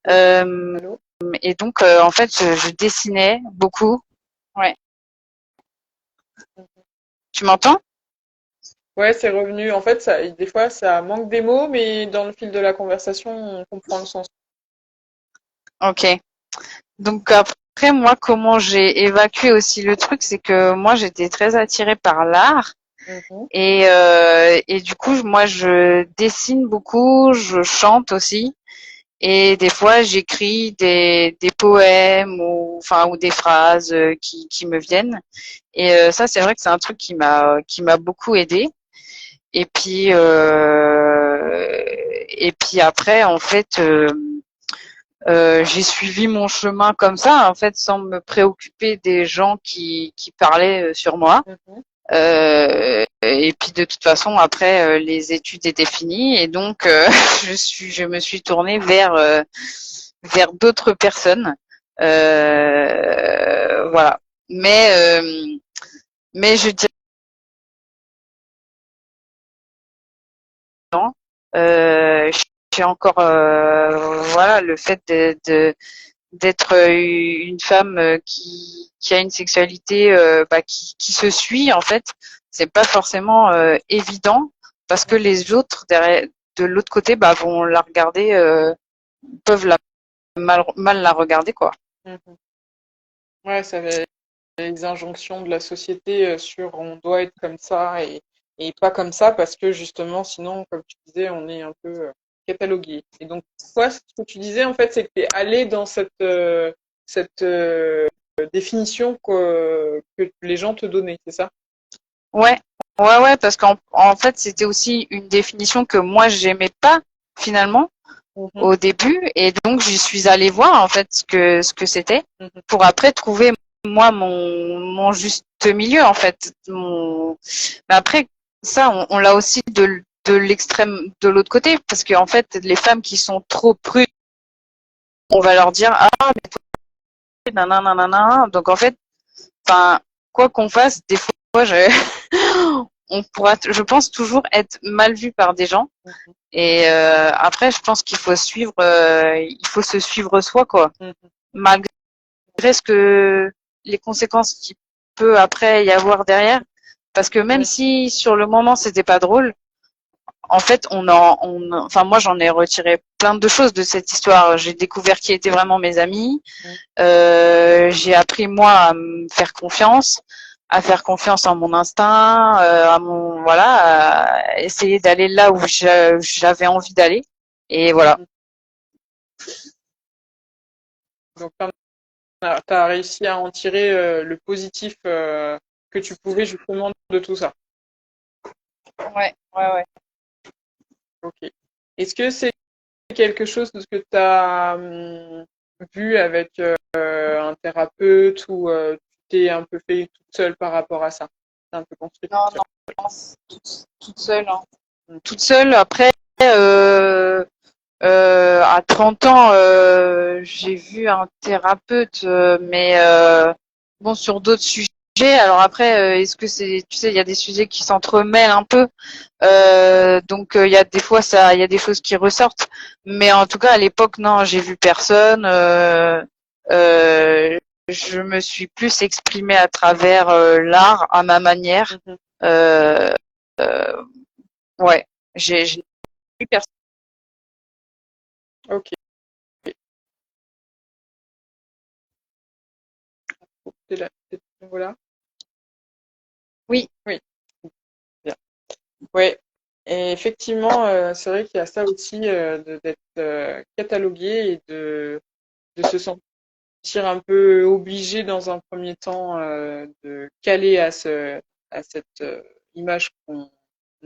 euh, Allô? et donc en fait, je dessinais beaucoup. Ouais, tu m'entends? Ouais, c'est revenu. En fait, ça, des fois, ça manque des mots, mais dans le fil de la conversation, on comprend le sens. Ok. Donc après, moi, comment j'ai évacué aussi le truc, c'est que moi, j'étais très attirée par l'art. Mhm. Et du coup, moi, je dessine beaucoup, je chante aussi. Et des fois, j'écris des poèmes ou des phrases qui me viennent. Et ça, c'est vrai que c'est un truc qui m'a beaucoup aidé. Et puis après, en fait, j'ai suivi mon chemin comme ça, en fait, sans me préoccuper des gens qui parlaient sur moi. Mhm. Et puis de toute façon, après, les études étaient finies et donc je me suis tournée vers d'autres personnes. Voilà. Mais mais je dirais non. encore voilà le fait d'être une femme qui a une sexualité qui se suit en fait, c'est pas forcément évident parce que les autres derrière, de l'autre côté vont la regarder, peuvent mal la regarder quoi. Mhm. Ouais, ça va être les injonctions de la société sur on doit être comme ça et pas comme ça parce que justement, sinon, comme tu disais, on est un peu catalogué. Et donc, toi, ce que tu disais, en fait, c'est que tu es allé dans cette définition que les gens te donnaient, c'est ça? Ouais, ouais, parce qu'en fait, c'était aussi une définition que moi j'aimais pas finalement Mhm, au début, et donc j'y suis allée voir en fait ce que c'était mhm. pour après trouver moi mon juste milieu en fait. Mais après ça, on l'a aussi de l'extrême de l'autre côté parce qu'en fait les femmes qui sont trop prudes, on va leur dire ah mais toi nanana. Donc en fait, enfin quoi qu'on fasse, des fois on pourra, je pense, toujours être mal vu par des gens. Mhm, Et après, je pense qu'il faut il faut se suivre soi, quoi. mhm. Malgré ce que les conséquences qu'il peut après y avoir derrière, parce que même Oui. si sur le moment c'était pas drôle, en fait, enfin moi j'en ai retiré plein de choses de cette histoire. J'ai découvert qui étaient vraiment mes amis. Mhm. J'ai appris moi à faire confiance en mon instinct, à mon voilà, à essayer d'aller là où j'avais envie d'aller. Et voilà. Mhm. Donc, tu as réussi à en tirer le positif que tu pouvais justement de tout ça. Ouais. Ok. Est-ce que c'est quelque chose de ce que tu as vu avec un thérapeute ou tu t'es un peu fait toute seule par rapport à ça? T'es un peu construit Non, toute seule. non, toute seule. Hein. Mm. Toute seule. Après, à 30 ans, j'ai vu un thérapeute, mais bon, sur d'autres sujets. Alors après, est-ce que c'est, tu sais, il y a des sujets qui s'entremêlent un peu, donc il y a des fois il y a des choses qui ressortent. Mais en tout cas, à l'époque, non, j'ai vu personne. Euh, je me suis plus exprimée à travers l'art, à ma manière. Mhm. Euh, ouais, j'ai vu personne. Ok. C'est à ce niveau-là. Oui, Oui. Bien. Ouais. Et effectivement, c'est vrai qu'il y a ça aussi d'être catalogué et de se sentir un peu obligé dans un premier temps de caler à cette image qu'on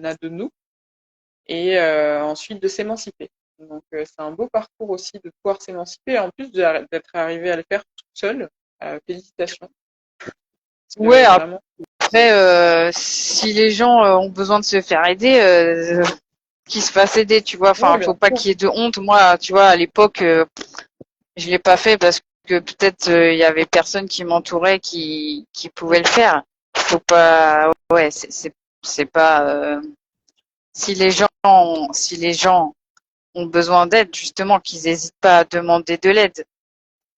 a de nous et ensuite de s'émanciper. Donc c'est un beau parcours aussi de pouvoir s'émanciper en plus d'être arrivé à le faire toute seule. Félicitations. Parce ouais. que vraiment, Après, si les gens ont besoin de se faire aider, qu'ils se fassent aider, tu vois. oui, Enfin, bien faut pas sûr. qu'il y ait de honte. Moi, tu vois, à l'époque, je l'ai pas fait parce que peut-être il y avait personne qui m'entourait qui pouvait le faire. Faut pas. Ouais, c'est pas. Si les gens ont besoin d'aide, justement, qu'ils n'hésitent pas à demander de l'aide.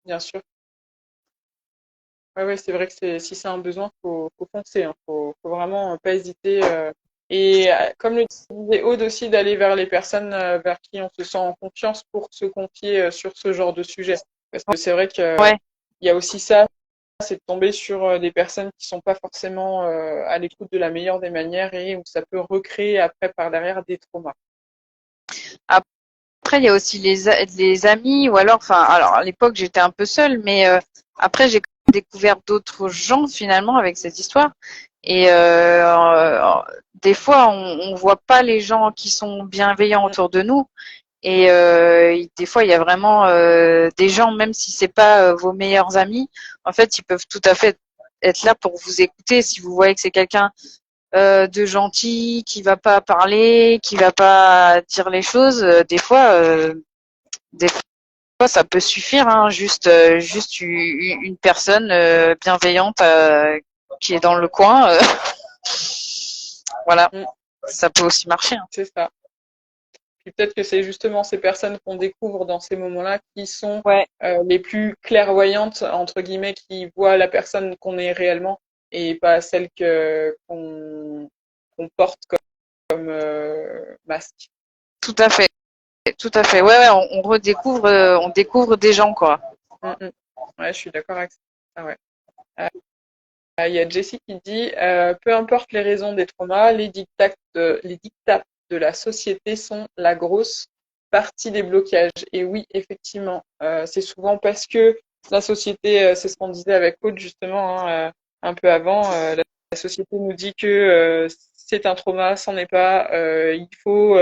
Bien sûr. Ouais, ouais, c'est vrai que si c'est un besoin, faut foncer. Hein. Faut vraiment pas hésiter. Et comme le disait Aude aussi, d'aller vers les personnes vers qui on se sent en confiance pour se confier sur ce genre de sujet. Parce que c'est vrai que Ouais. il y a aussi ça, c'est de tomber sur des personnes qui sont pas forcément à l'écoute de la meilleure des manières et où ça peut recréer après par derrière des traumas. Après, il y a aussi les amis, ou alors, enfin, alors à l'époque j'étais un peu seule, mais après j'ai découvert d'autres gens finalement avec cette histoire. Et des fois, on voit pas les gens qui sont bienveillants Mm. autour de nous. Et des fois, il y a vraiment des gens, même si c'est pas vos meilleurs amis, en fait, ils peuvent tout à fait être là pour vous écouter. Si vous voyez que c'est quelqu'un de gentil, qui va pas parler, qui va pas dire les choses, des fois, ça peut suffire, hein, juste une personne bienveillante qui est dans le coin. Voilà, Mm. ça peut aussi marcher. Hein. C'est ça. Puis peut-être que c'est justement ces personnes qu'on découvre dans ces moments-là qui sont Ouais, les plus clairvoyantes, entre guillemets, qui voient la personne qu'on est réellement et pas celle qu'on porte comme masque. tout à fait. Tout à fait. Ouais, ouais, on redécouvre, on découvre des gens, quoi. Mm, mm. Ouais, je suis d'accord avec ça. Ouais. Il y a Jessie qui dit peu importe les raisons des traumas, les dictats de la société sont la grosse partie des blocages. Et oui, effectivement, c'est souvent parce que la société, c'est ce qu'on disait avec Aude justement un peu avant, la société nous dit que c'est un trauma, c'en est pas, il faut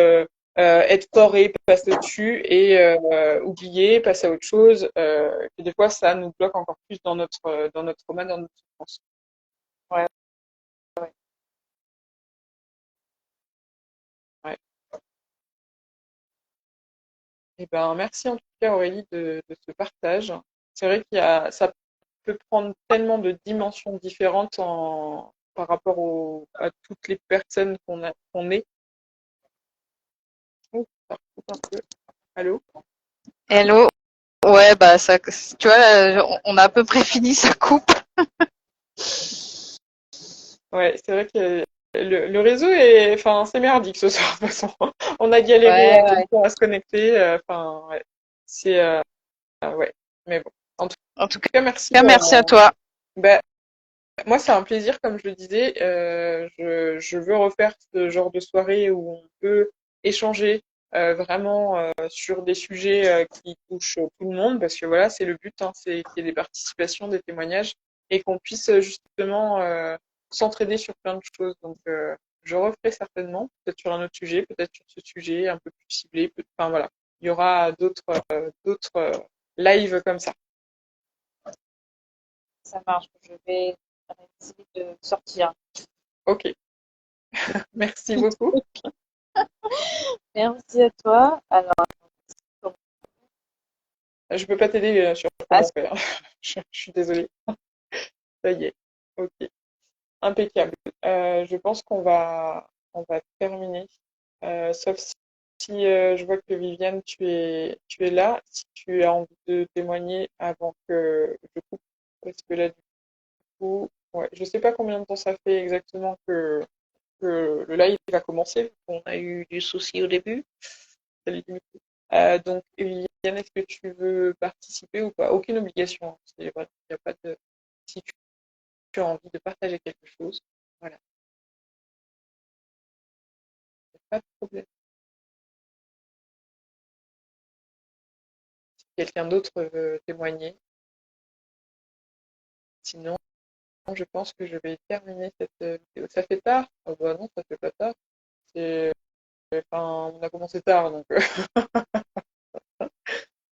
être fort et passer au-dessus et oublier, passer à autre chose. Et des fois, ça nous bloque encore plus dans notre trauma, dans notre souffrance. Ouais, ouais. Ouais. Eh ben, merci en tout cas Aurélie de ce partage. C'est vrai ça peut prendre tellement de dimensions différentes par rapport à toutes les personnes qu'on est. Oh, ça recoupe un peu. Allô? Hello. Ouais, bah ça, tu vois, on a à peu près fini sa coupe. Ouais, c'est vrai que le réseau enfin, c'est merdique ce soir de toute façon. On a galéré Ouais, ouais. à se connecter. Enfin, ouais. C'est, ouais. Mais bon. En tout En tout cas, merci. cas, merci à toi. Bah, moi, c'est un plaisir, comme je le disais. Je veux refaire ce genre de soirée où on peut échanger vraiment sur des sujets qui touchent tout le monde, parce que voilà, c'est le but, hein, c'est qu'il y ait des participations, des témoignages, et qu'on puisse justement s'entraider sur plein de choses. Donc, je referai certainement, peut-être sur un autre sujet, peut-être sur ce sujet un peu plus ciblé. Enfin voilà, il y aura d'autres lives comme ça. Ça marche. Je vais essayer de sortir. Ok, merci beaucoup. Merci à toi. Alors, Je peux pas t'aider sur à comment faire. Je suis désolée. Ça y est. Ok. Impeccable. Je pense on va terminer. Sauf si je vois que Viviane, tu es là. Si tu as envie de témoigner avant que je coupe. Parce que là, du coup, ouais, je sais pas combien de temps ça fait exactement que le live va commencer. On a eu du souci au début. Salut, Dimitri. Donc, Viviane, est-ce que tu veux participer ou pas? Aucune obligation, hein. Voilà, il y a pas de... Si tu as envie de partager quelque chose, voilà, pas de problème. Si quelqu'un d'autre veut témoigner, sinon, je pense que je vais terminer cette vidéo. Ça fait tard? Oh, bah non, ça fait pas tard. Enfin, on a commencé tard, donc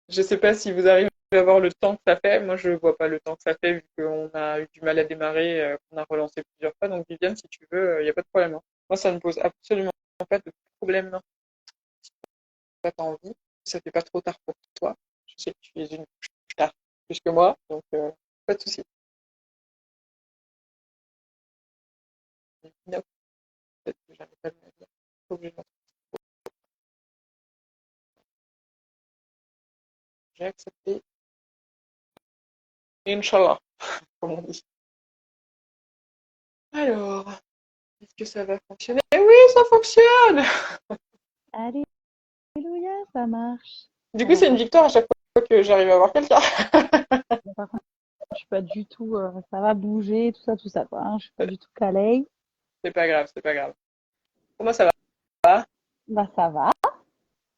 je sais pas si vous arrivez à voir le temps que ça fait. Moi, je vois pas le temps que ça fait vu qu'on a eu du mal à démarrer, qu'on a relancé plusieurs fois. Donc, Viviane, si tu veux, il n'y a pas de problème, hein. Moi, ça ne pose absolument pas de problème, hein. Si tu as envie, ça fait pas trop tard pour toi. Je sais que tu es une tard plus que moi, donc pas de souci. Non, peut-être que j'arrive pas à le dire. Faut que je note. J'ai accepté. Inch'Allah, comme on dit. Alors, est-ce que ça va fonctionner? Eh oui, ça fonctionne! Alléluia, ça marche. Du coup, Alors, c'est une victoire à chaque fois que j'arrive à voir quelqu'un. par contre, je suis pas du tout, ça va bouger, tout ça, quoi, hein. Je suis pas du tout calée. C'est pas grave, c'est pas grave. Pour moi, ça va. Bah, ça va.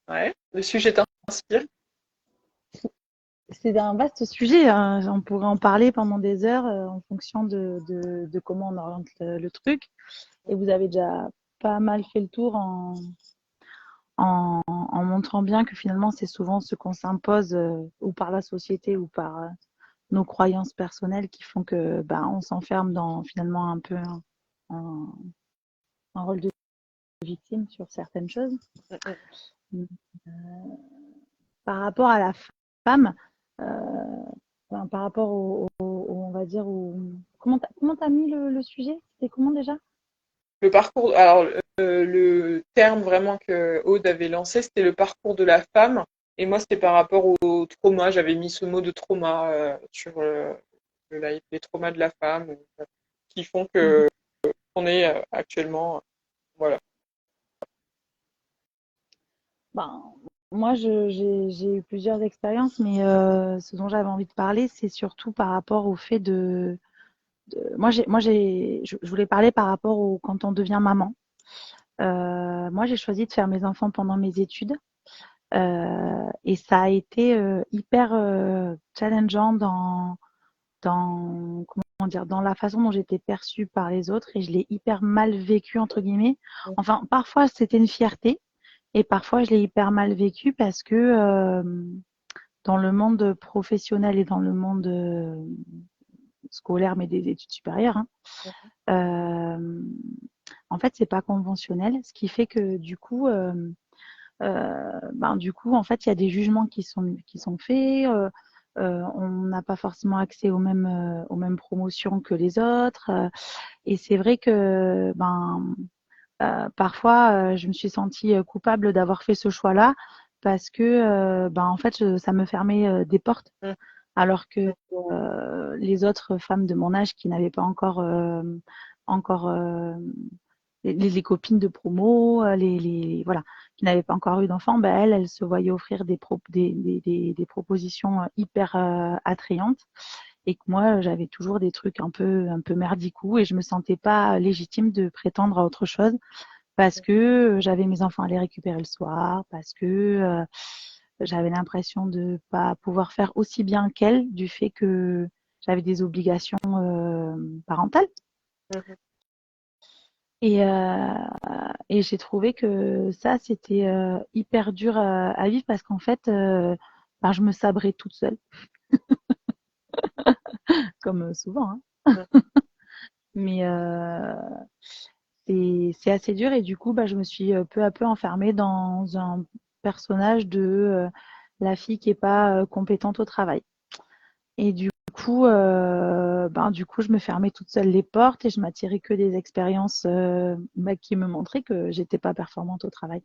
Ouais. Le sujet t'inspire. C'est un vaste sujet, hein. On pourrait en parler pendant des heures, en fonction de comment on oriente le truc. Et vous avez déjà pas mal fait le tour en montrant bien que finalement, c'est souvent ce qu'on s'impose, ou par la société ou par nos croyances personnelles qui font que, bah, on s'enferme dans finalement un peu un, un rôle de victime sur certaines choses. Par rapport à la femme, par rapport on va dire, comment t'as mis le sujet? C'était comment déjà? Le parcours, alors, le terme vraiment que Aude avait lancé, c'était le parcours de la femme. Et moi, c'était par rapport au trauma. J'avais mis ce mot de trauma sur le live, les traumas de la femme qui font Mhm. que on est actuellement. Voilà. Ben, moi, j'ai eu plusieurs expériences, mais ce dont j'avais envie de parler, c'est surtout par rapport au fait je voulais parler par rapport au quand on devient maman. Moi, j'ai choisi de faire mes enfants pendant mes études. Et ça a été hyper challengeant comment dire, dans la façon dont j'étais perçue par les autres et je l'ai hyper mal vécu entre guillemets. Enfin, parfois c'était une fierté et parfois je l'ai hyper mal vécu parce que dans le monde professionnel et dans le monde scolaire mais des études supérieures, hein, euh, en fait c'est pas conventionnel, ce qui fait que du coup, en fait, il y a des jugements qui sont faits. On n'a pas forcément accès aux mêmes promotions que les autres. Et c'est vrai que parfois, je me suis sentie coupable d'avoir fait ce choix-là parce que en fait, ça me fermait des portes. Mm. Alors que les autres femmes de mon âge qui n'avaient pas encore les copines de promo, voilà, qui n'avaient pas encore eu d'enfants, ben elles se voyaient offrir des propositions hyper attrayantes et que moi j'avais toujours des trucs un peu merdicous et je me sentais pas légitime de prétendre à autre chose parce que j'avais mes enfants à les récupérer le soir, parce que j'avais l'impression de pas pouvoir faire aussi bien qu'elles du fait que j'avais des obligations parentales. Mhm. Et j'ai trouvé que ça, c'était hyper dur à vivre parce qu'en fait, je me sabrais toute seule, comme souvent, hein. Mm. Mais c'est assez dur et du coup, je me suis peu à peu enfermée dans un personnage de la fille qui est pas compétente au travail. Et du coup, je me fermais toute seule les portes et je m'attirais que des expériences qui me montraient que j'étais pas performante au travail.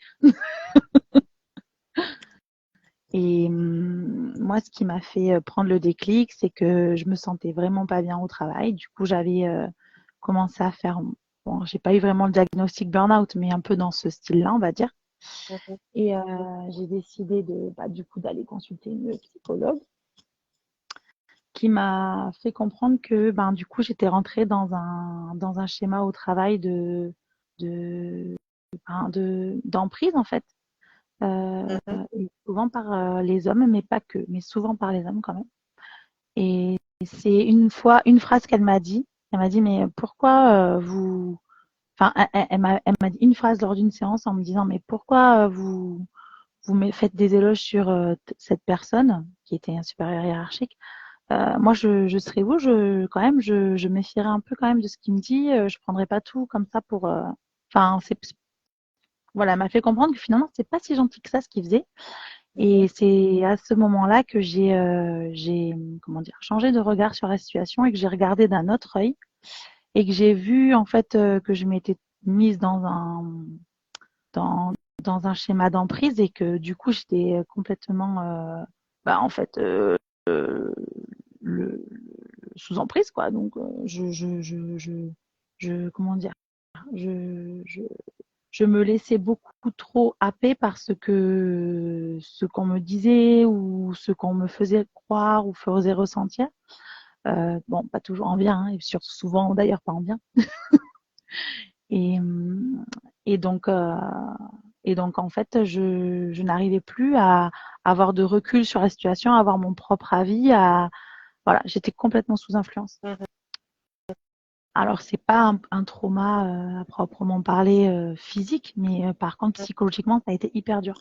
Et moi, ce qui m'a fait prendre le déclic, c'est que je me sentais vraiment pas bien au travail. Du coup, j'avais commencé à faire, bon, j'ai pas eu vraiment le diagnostic burn-out, mais un peu dans ce style-là, on va dire. Mhm. Et j'ai décidé du coup, d'aller consulter une psychologue qui m'a fait comprendre que, du coup, j'étais rentrée dans un schéma au travail de, d'emprise, en fait. Mhm. Et souvent par les hommes, mais pas que, mais souvent par les hommes quand même. Et c'est une phrase qu'elle m'a dit. Elle m'a dit, mais pourquoi vous... Enfin, elle m'a dit une phrase lors d'une séance en me disant, mais pourquoi faites des éloges sur cette personne qui était un supérieur hiérarchique. Moi, je serais vous, quand même, je méfierais un peu quand même de ce qu'il me dit. Je prendrais pas tout comme ça pour... Enfin, voilà, elle m'a fait comprendre que finalement, c'est pas si gentil que ça ce qu'il faisait. Mhm. Et c'est à ce moment-là que comment dire, changé de regard sur la situation et que j'ai regardé d'un autre œil et que j'ai vu en fait que je m'étais mise dans, dans un schéma d'emprise et que du coup j'étais complètement en fait le, sous emprise quoi. Donc comment dire, je, je, je me laissais beaucoup trop happer par ce qu'on me disait ou ce qu'on me faisait croire ou faisait ressentir. Bon, pas toujours en bien, hein, et surtout souvent d'ailleurs pas en bien. Et, et donc, euh, et donc en fait, je n'arrivais plus à avoir de recul sur la situation, à avoir mon propre avis. Voilà, j'étais complètement sous influence. Mhm. Alors, c'est pas un trauma à proprement parler physique, mais par contre, psychologiquement, ça a été hyper dur.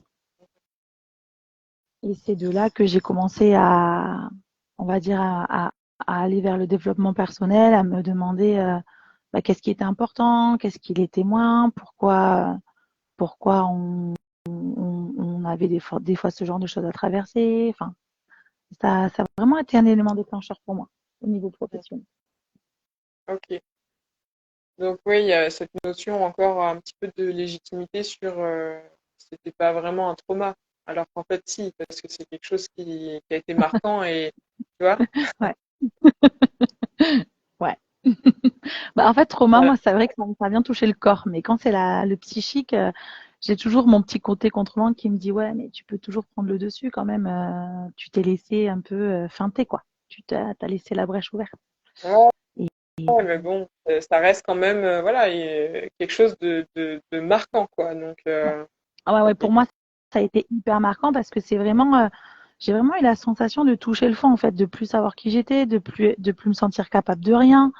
Et c'est de là que j'ai commencé on va dire, à aller vers le développement personnel, à me demander qu'est-ce qui était important, qu'est-ce qui l'était moins, pourquoi on avait des fois ce genre de choses à traverser. Enfin, ça a vraiment été un élément déclencheur pour moi au niveau professionnel. Ok. Donc oui, il y a cette notion encore un petit peu de légitimité sur c'était pas vraiment un trauma. Alors qu'en fait, si, parce que c'est quelque chose qui a été marquant et tu vois, Ouais. Ouais. Bah, en fait, trauma, voilà. moi, c'est vrai que ça vient toucher le corps, mais quand c'est le psychique, j'ai toujours mon petit côté contrôlant qui me dit, ouais, mais tu peux toujours prendre le dessus quand même. Tu t'es laissé un peu feinter, quoi. T'as laissé la brèche ouverte. Ouais, Et, ouais, mais bon, ça reste quand même voilà, quelque chose de marquant, quoi. Donc, ah ouais, ouais, et- pour moi, ça a été hyper marquant parce que c'est vraiment, j'ai vraiment eu la sensation de toucher le fond, en fait, de plus savoir qui j'étais, de plus me sentir capable de rien,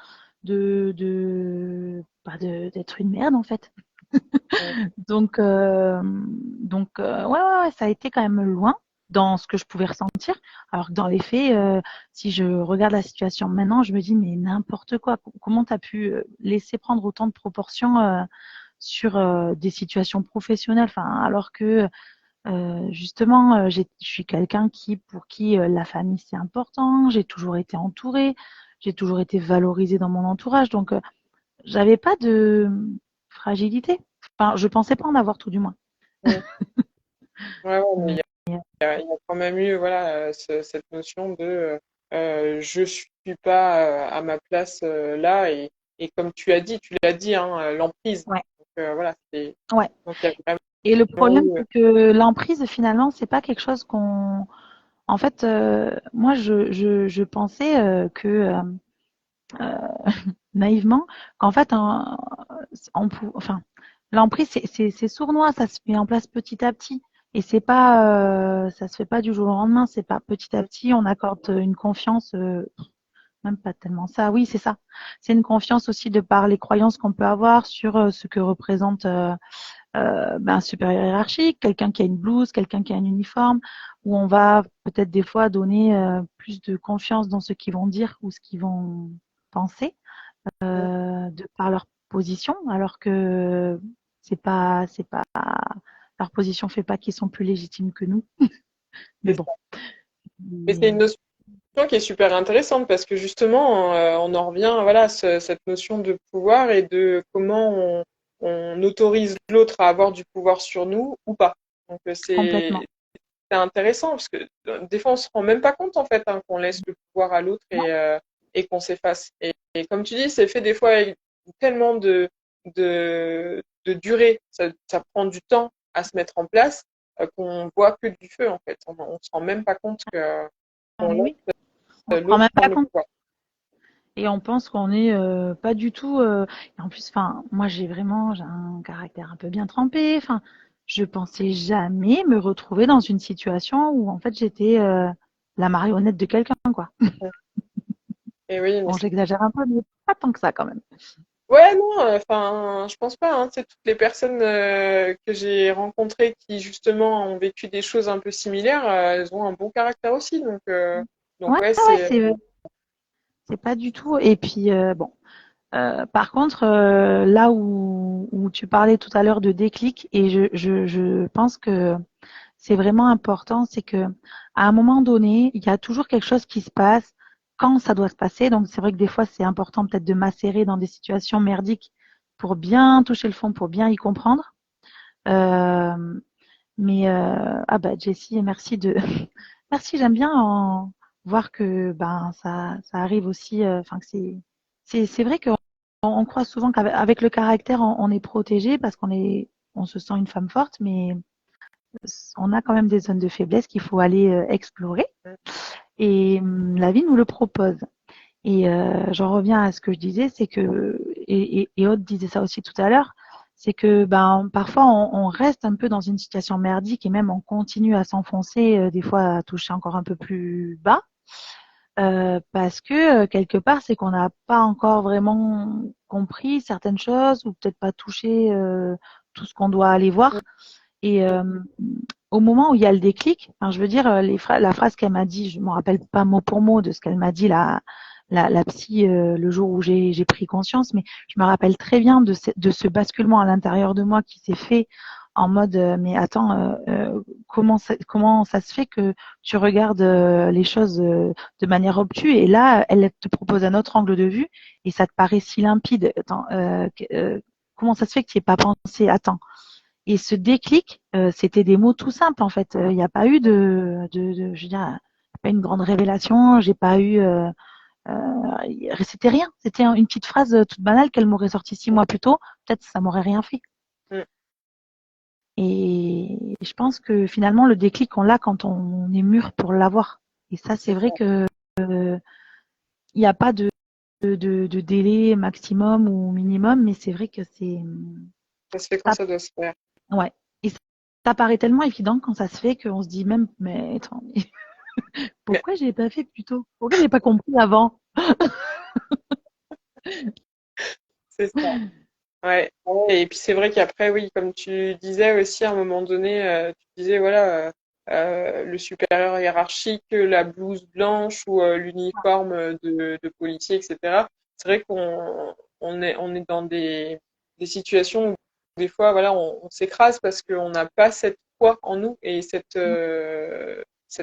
d'être une merde, en fait. Ouais, ça a été quand même loin dans ce que je pouvais ressentir. Alors que dans les faits, si je regarde la situation maintenant, je me dis, mais n'importe quoi, comment tu as pu laisser prendre autant de proportions sur des situations professionnelles, enfin, alors que justement, je suis quelqu'un pour qui la famille c'est important, j'ai toujours été entourée, j'ai toujours été valorisée dans mon entourage, donc j'avais pas de fragilité. Enfin, je pensais pas en avoir tout du moins. ouais, ouais, mais Mais il y a quand même eu voilà, cette notion de je suis pas à ma place là et comme tu l'as dit, hein, l'emprise. ouais, Donc, voilà, ouais. donc il y a Et le vraiment problème, eu. c'est que l'emprise, finalement, c'est pas quelque chose qu'on. En fait, moi, je pensais naïvement qu'en fait, enfin, l'emprise, c'est sournois, ça se met en place petit à petit. Et c'est pas, ça se fait pas du jour au lendemain. C'est pas petit à petit, on accorde une confiance. Même pas tellement ça. Oui, c'est ça. C'est une confiance aussi de par les croyances qu'on peut avoir sur ce que représente un supérieur hiérarchique, quelqu'un qui a une blouse, quelqu'un qui a un uniforme, où on va peut-être des fois donner plus de confiance dans ce qu'ils vont dire ou ce qu'ils vont penser de par leur position, alors que c'est pas leur position fait pas qu'ils sont plus légitimes que nous. Mais C'est bon. ça. Mais c'est Mais, une notion qui est super intéressante parce que justement, on en revient voilà, cette notion de pouvoir et de comment on autorise l'autre à avoir du pouvoir sur nous ou pas. Donc, complètement. c'est intéressant parce que des fois, on se rend même pas compte en fait hein, qu'on laisse le pouvoir à l'autre et qu'on s'efface. Et comme tu dis, c'est fait des fois avec tellement de durée, ça prend du temps à se mettre en place qu'on voit que du feu en fait. On se rend même pas compte Ah, qu'on mais oui, laisse on se rend l'autre même pas prendre le compte. pouvoir. Et on pense qu'on est pas du tout. Et en plus, enfin, moi j'ai un caractère un peu bien trempé. Enfin, je pensais jamais me retrouver dans une situation où en fait j'étais la marionnette de quelqu'un, quoi. Et oui, mais Bon, j'exagère un peu, mais pas tant que ça quand même. ouais, non, enfin, je pense pas. Hein, tu sais, toutes les personnes que j'ai rencontrées qui justement ont vécu des choses un peu similaires, elles ont un bon caractère aussi. Donc Ouais, ouais, ouais, c'est c'est pas du tout. Et puis bon, par contre, là où tu parlais tout à l'heure de déclic, et je pense que c'est vraiment important, c'est que à un moment donné, il y a toujours quelque chose qui se passe quand ça doit se passer. Donc c'est vrai que des fois, c'est important peut-être de macérer dans des situations merdiques pour bien toucher le fond, pour bien y comprendre. Euh, mais ah bah Jessie, merci de merci, j'aime bien voir que ben ça arrive aussi. Enfin que c'est vrai qu'on on croit souvent qu'avec avec le caractère on est protégé parce on se sent une femme forte, mais on a quand même des zones de faiblesse qu'il faut aller explorer et la vie nous le propose. Et j'en reviens à ce que je disais, c'est que et Aude disait ça aussi tout à l'heure, c'est que ben parfois on reste un peu dans une situation merdique et même on continue à s'enfoncer, des fois à toucher encore un peu plus bas, parce que quelque part c'est qu'on n'a pas encore vraiment compris certaines choses ou peut-être pas touché tout ce qu'on doit aller voir. Et au moment où il y a le déclic, enfin, je veux dire, la phrase qu'elle m'a dit, je me rappelle pas mot pour mot de ce qu'elle m'a dit la psy le jour où j'ai pris conscience, mais je me rappelle très bien de ce basculement à l'intérieur de moi qui s'est fait en mode mais attends, comment ça se fait que tu regardes les choses de manière obtuse et là elle te propose un autre angle de vue et ça te paraît si limpide. Attends, comment ça se fait que tu n'y aies pas pensé? Attends. Et ce déclic, c'était des mots tout simples en fait. Il n'y a pas eu je veux dire, pas une grande révélation. J'ai pas eu, c'était rien. C'était une petite phrase toute banale qu'elle m'aurait sortie 6 mois plus tôt. Peut-être ça m'aurait rien fait. Mm. Et je pense que finalement le déclic on l'a quand on est mûr pour l'avoir. Et ça, c'est vrai que il n'y a pas de délai maximum ou minimum, mais c'est vrai que Ça se fait quand ça, ça doit se faire. ouais. Et ça paraît tellement évident quand ça se fait qu'on se dit même, mais attends, mais Mais pourquoi je l'ai pas fait plus tôt? Pourquoi je l'ai pas compris avant? c'est ça. Ouais. Ouais. Et puis c'est vrai qu'après, oui, comme tu disais aussi à un moment donné, tu disais voilà, le supérieur hiérarchique, la blouse blanche ou l'uniforme de policier, etc. C'est vrai qu'on est dans des situations où des fois, voilà, on s'écrase parce qu'on n'a pas cette foi en nous et cette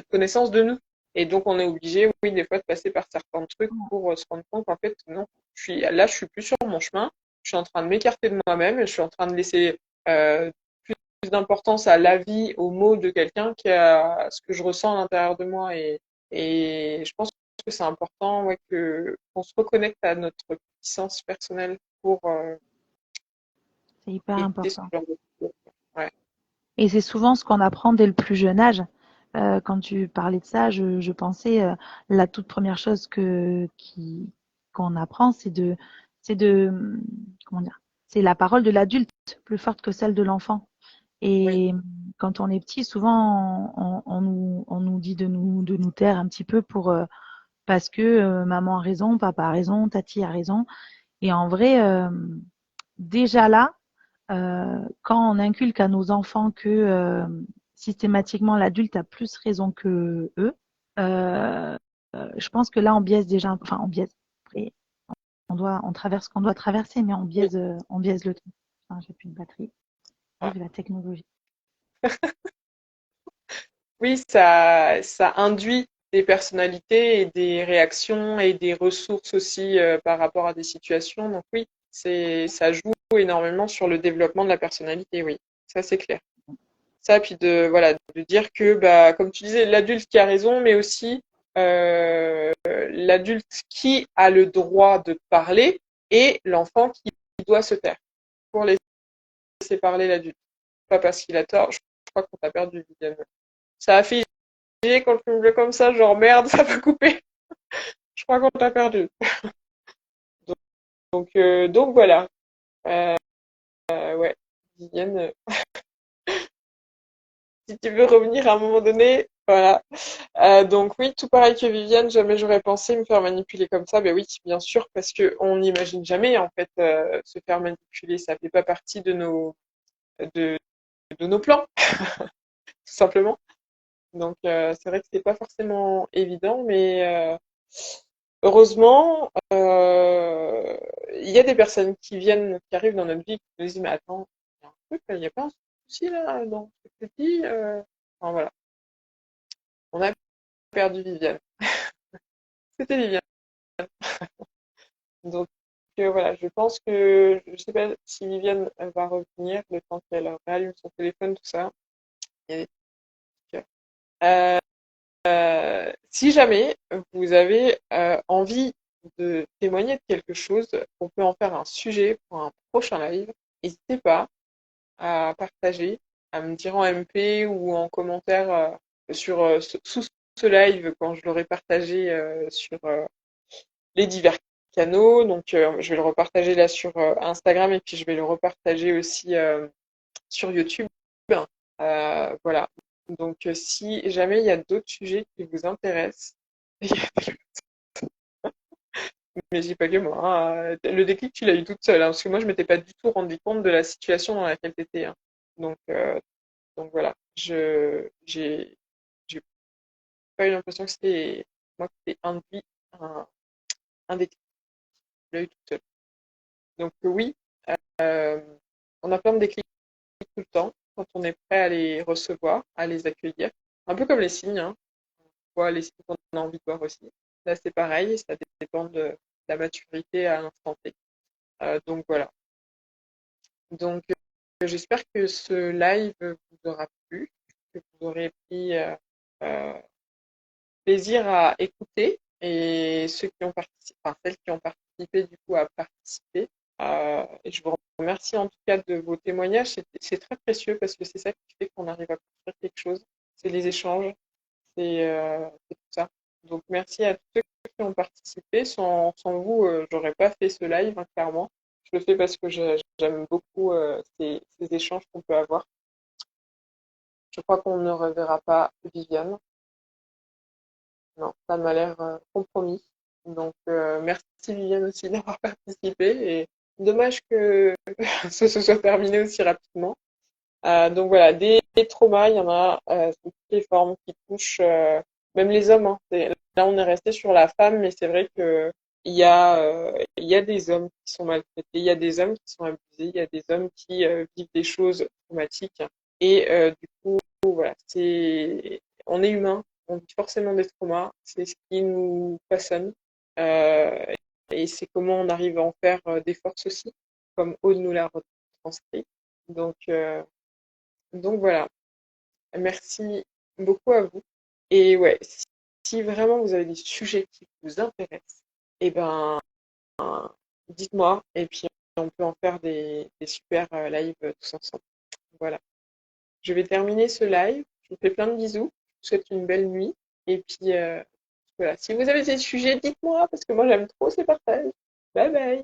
connaissance de nous. Et donc on est obligé, oui, des fois, de passer par certains trucs pour se rendre compte qu'en fait, non, je suis plus sur mon chemin, je suis en train de m'écarter de moi-même et je suis en train de laisser plus d'importance à l'avis, aux mots de quelqu'un qu'à ce que je ressens à l'intérieur de moi. Et je pense que c'est important, ouais, qu'on se reconnecte à notre puissance personnelle pour C'est hyper éviter ce important. genre de choses. Ouais. Et c'est souvent ce qu'on apprend dès le plus jeune âge. Quand tu parlais de ça, je pensais la toute première chose qu'on apprend, c'est de comment dire, c'est la parole de l'adulte plus forte que celle de l'enfant. Oui. Et quand on est petit, souvent on nous dit de nous taire un petit peu pour parce que maman a raison, papa a raison, tati a raison. Et en vrai, déjà là, quand on inculque à nos enfants que systématiquement l'adulte a plus raison que eux, euh, je pense que là on biaise déjà, enfin on biaise. Après, on traverse ce qu'on doit traverser, mais Oui. on biaise le truc. Enfin, j'ai plus de batterie. Ouais. Vive la technologie. Oui, ça induit des personnalités et des réactions et des ressources aussi par rapport à des situations. Donc oui, ça joue énormément sur le développement de la personnalité, oui, ça c'est clair. Ça, puis voilà, de dire que, bah, comme tu disais, l'adulte qui a raison, mais aussi l'adulte qui a le droit de parler et l'enfant qui doit se taire pour laisser parler l'adulte. Pas parce qu'il a tort. Je crois qu'on t'a perdu, Viviane. Ça a fait quand tu me le comme ça, genre merde, ça va couper. Je crois qu'on t'a perdu. Donc voilà. Euh, ouais, Viviane, si tu veux revenir à un moment donné, voilà. Donc oui, tout pareil que Viviane, jamais j'aurais pensé me faire manipuler comme ça. Ben oui, bien sûr, parce que on n'imagine jamais en fait se faire manipuler. Ça fait pas partie de, de nos plans, tout simplement. Donc c'est vrai que c'est pas forcément évident, mais heureusement, il y a des personnes qui arrivent dans notre vie, qui nous disent mais attends, il y a un truc, il n'y a pas un souci là dans ce que tu dis. Enfin, voilà, on a perdu Viviane. C'était Viviane. Donc voilà, je pense que je sais pas si Viviane va revenir le temps qu'elle rallume son téléphone, tout ça. Il y a des trucs. Si jamais vous avez envie de témoigner de quelque chose, on peut en faire un sujet pour un prochain live. N'hésitez pas à partager, à me dire en MP ou en commentaire sous ce live quand je l'aurai partagé sur les divers canaux. Donc, je vais le repartager là sur Instagram et puis je vais le repartager aussi sur YouTube. Voilà. Donc, si jamais il y a d'autres sujets qui vous intéressent, mais j'ai pas que moi, hein, le déclic, tu l'as eu toute seule, hein, parce que moi, je m'étais pas du tout rendu compte de la situation dans laquelle tu étais. Hein. Donc, donc voilà, j'ai pas eu l'impression que c'était moi qui t'ai induit un déclic. Tu l'as eu toute seule. Donc oui, euh, on a plein de déclics tout le temps. quand on est prêt à les recevoir, à les accueillir. Un peu comme les signes, hein. On voit les signes qu'on a envie de voir aussi. Là, c'est pareil, ça dépend de la maturité à l'instant T. Donc voilà. Donc j'espère que ce live vous aura plu, que vous aurez pris euh, plaisir à écouter et ceux qui ont participé, enfin celles qui ont participé du coup à participer. Et je vous remercie en tout cas de vos témoignages. C'est très précieux parce que c'est ça qui fait qu'on arrive à construire quelque chose. C'est les échanges, c'est tout ça. Donc merci à tous ceux qui ont participé. Sans vous, j'aurais pas fait ce live, hein, clairement. Je le fais parce que j'aime beaucoup ces échanges qu'on peut avoir. Je crois qu'on ne reverra pas Viviane. Non, ça m'a l'air compromis. Donc, merci Viviane aussi d'avoir participé. Et dommage que ça se soit terminé aussi rapidement. Donc voilà, des traumas, il y en a sous toutes les formes qui touchent même les hommes. Hein. Là, on est resté sur la femme, mais c'est vrai que il y a des hommes qui sont maltraités, il y a des hommes qui sont abusés, il y a des hommes qui vivent des choses traumatiques. Et du coup, voilà, on est humain, on vit forcément des traumas, c'est ce qui nous façonne. Euh, et c'est comment on arrive à en faire des forces aussi, comme Aude nous l'a retranscrit. Donc, euh, donc voilà, merci beaucoup à vous. Et ouais, si vraiment vous avez des sujets qui vous intéressent, eh ben, dites-moi et puis on peut en faire des super lives tous ensemble. Voilà. Je vais terminer ce live. Je vous fais plein de bisous. Je vous souhaite une belle nuit. Et puis voilà, si vous avez des sujets, dites-moi parce que moi j'aime trop ces partages. Bye bye.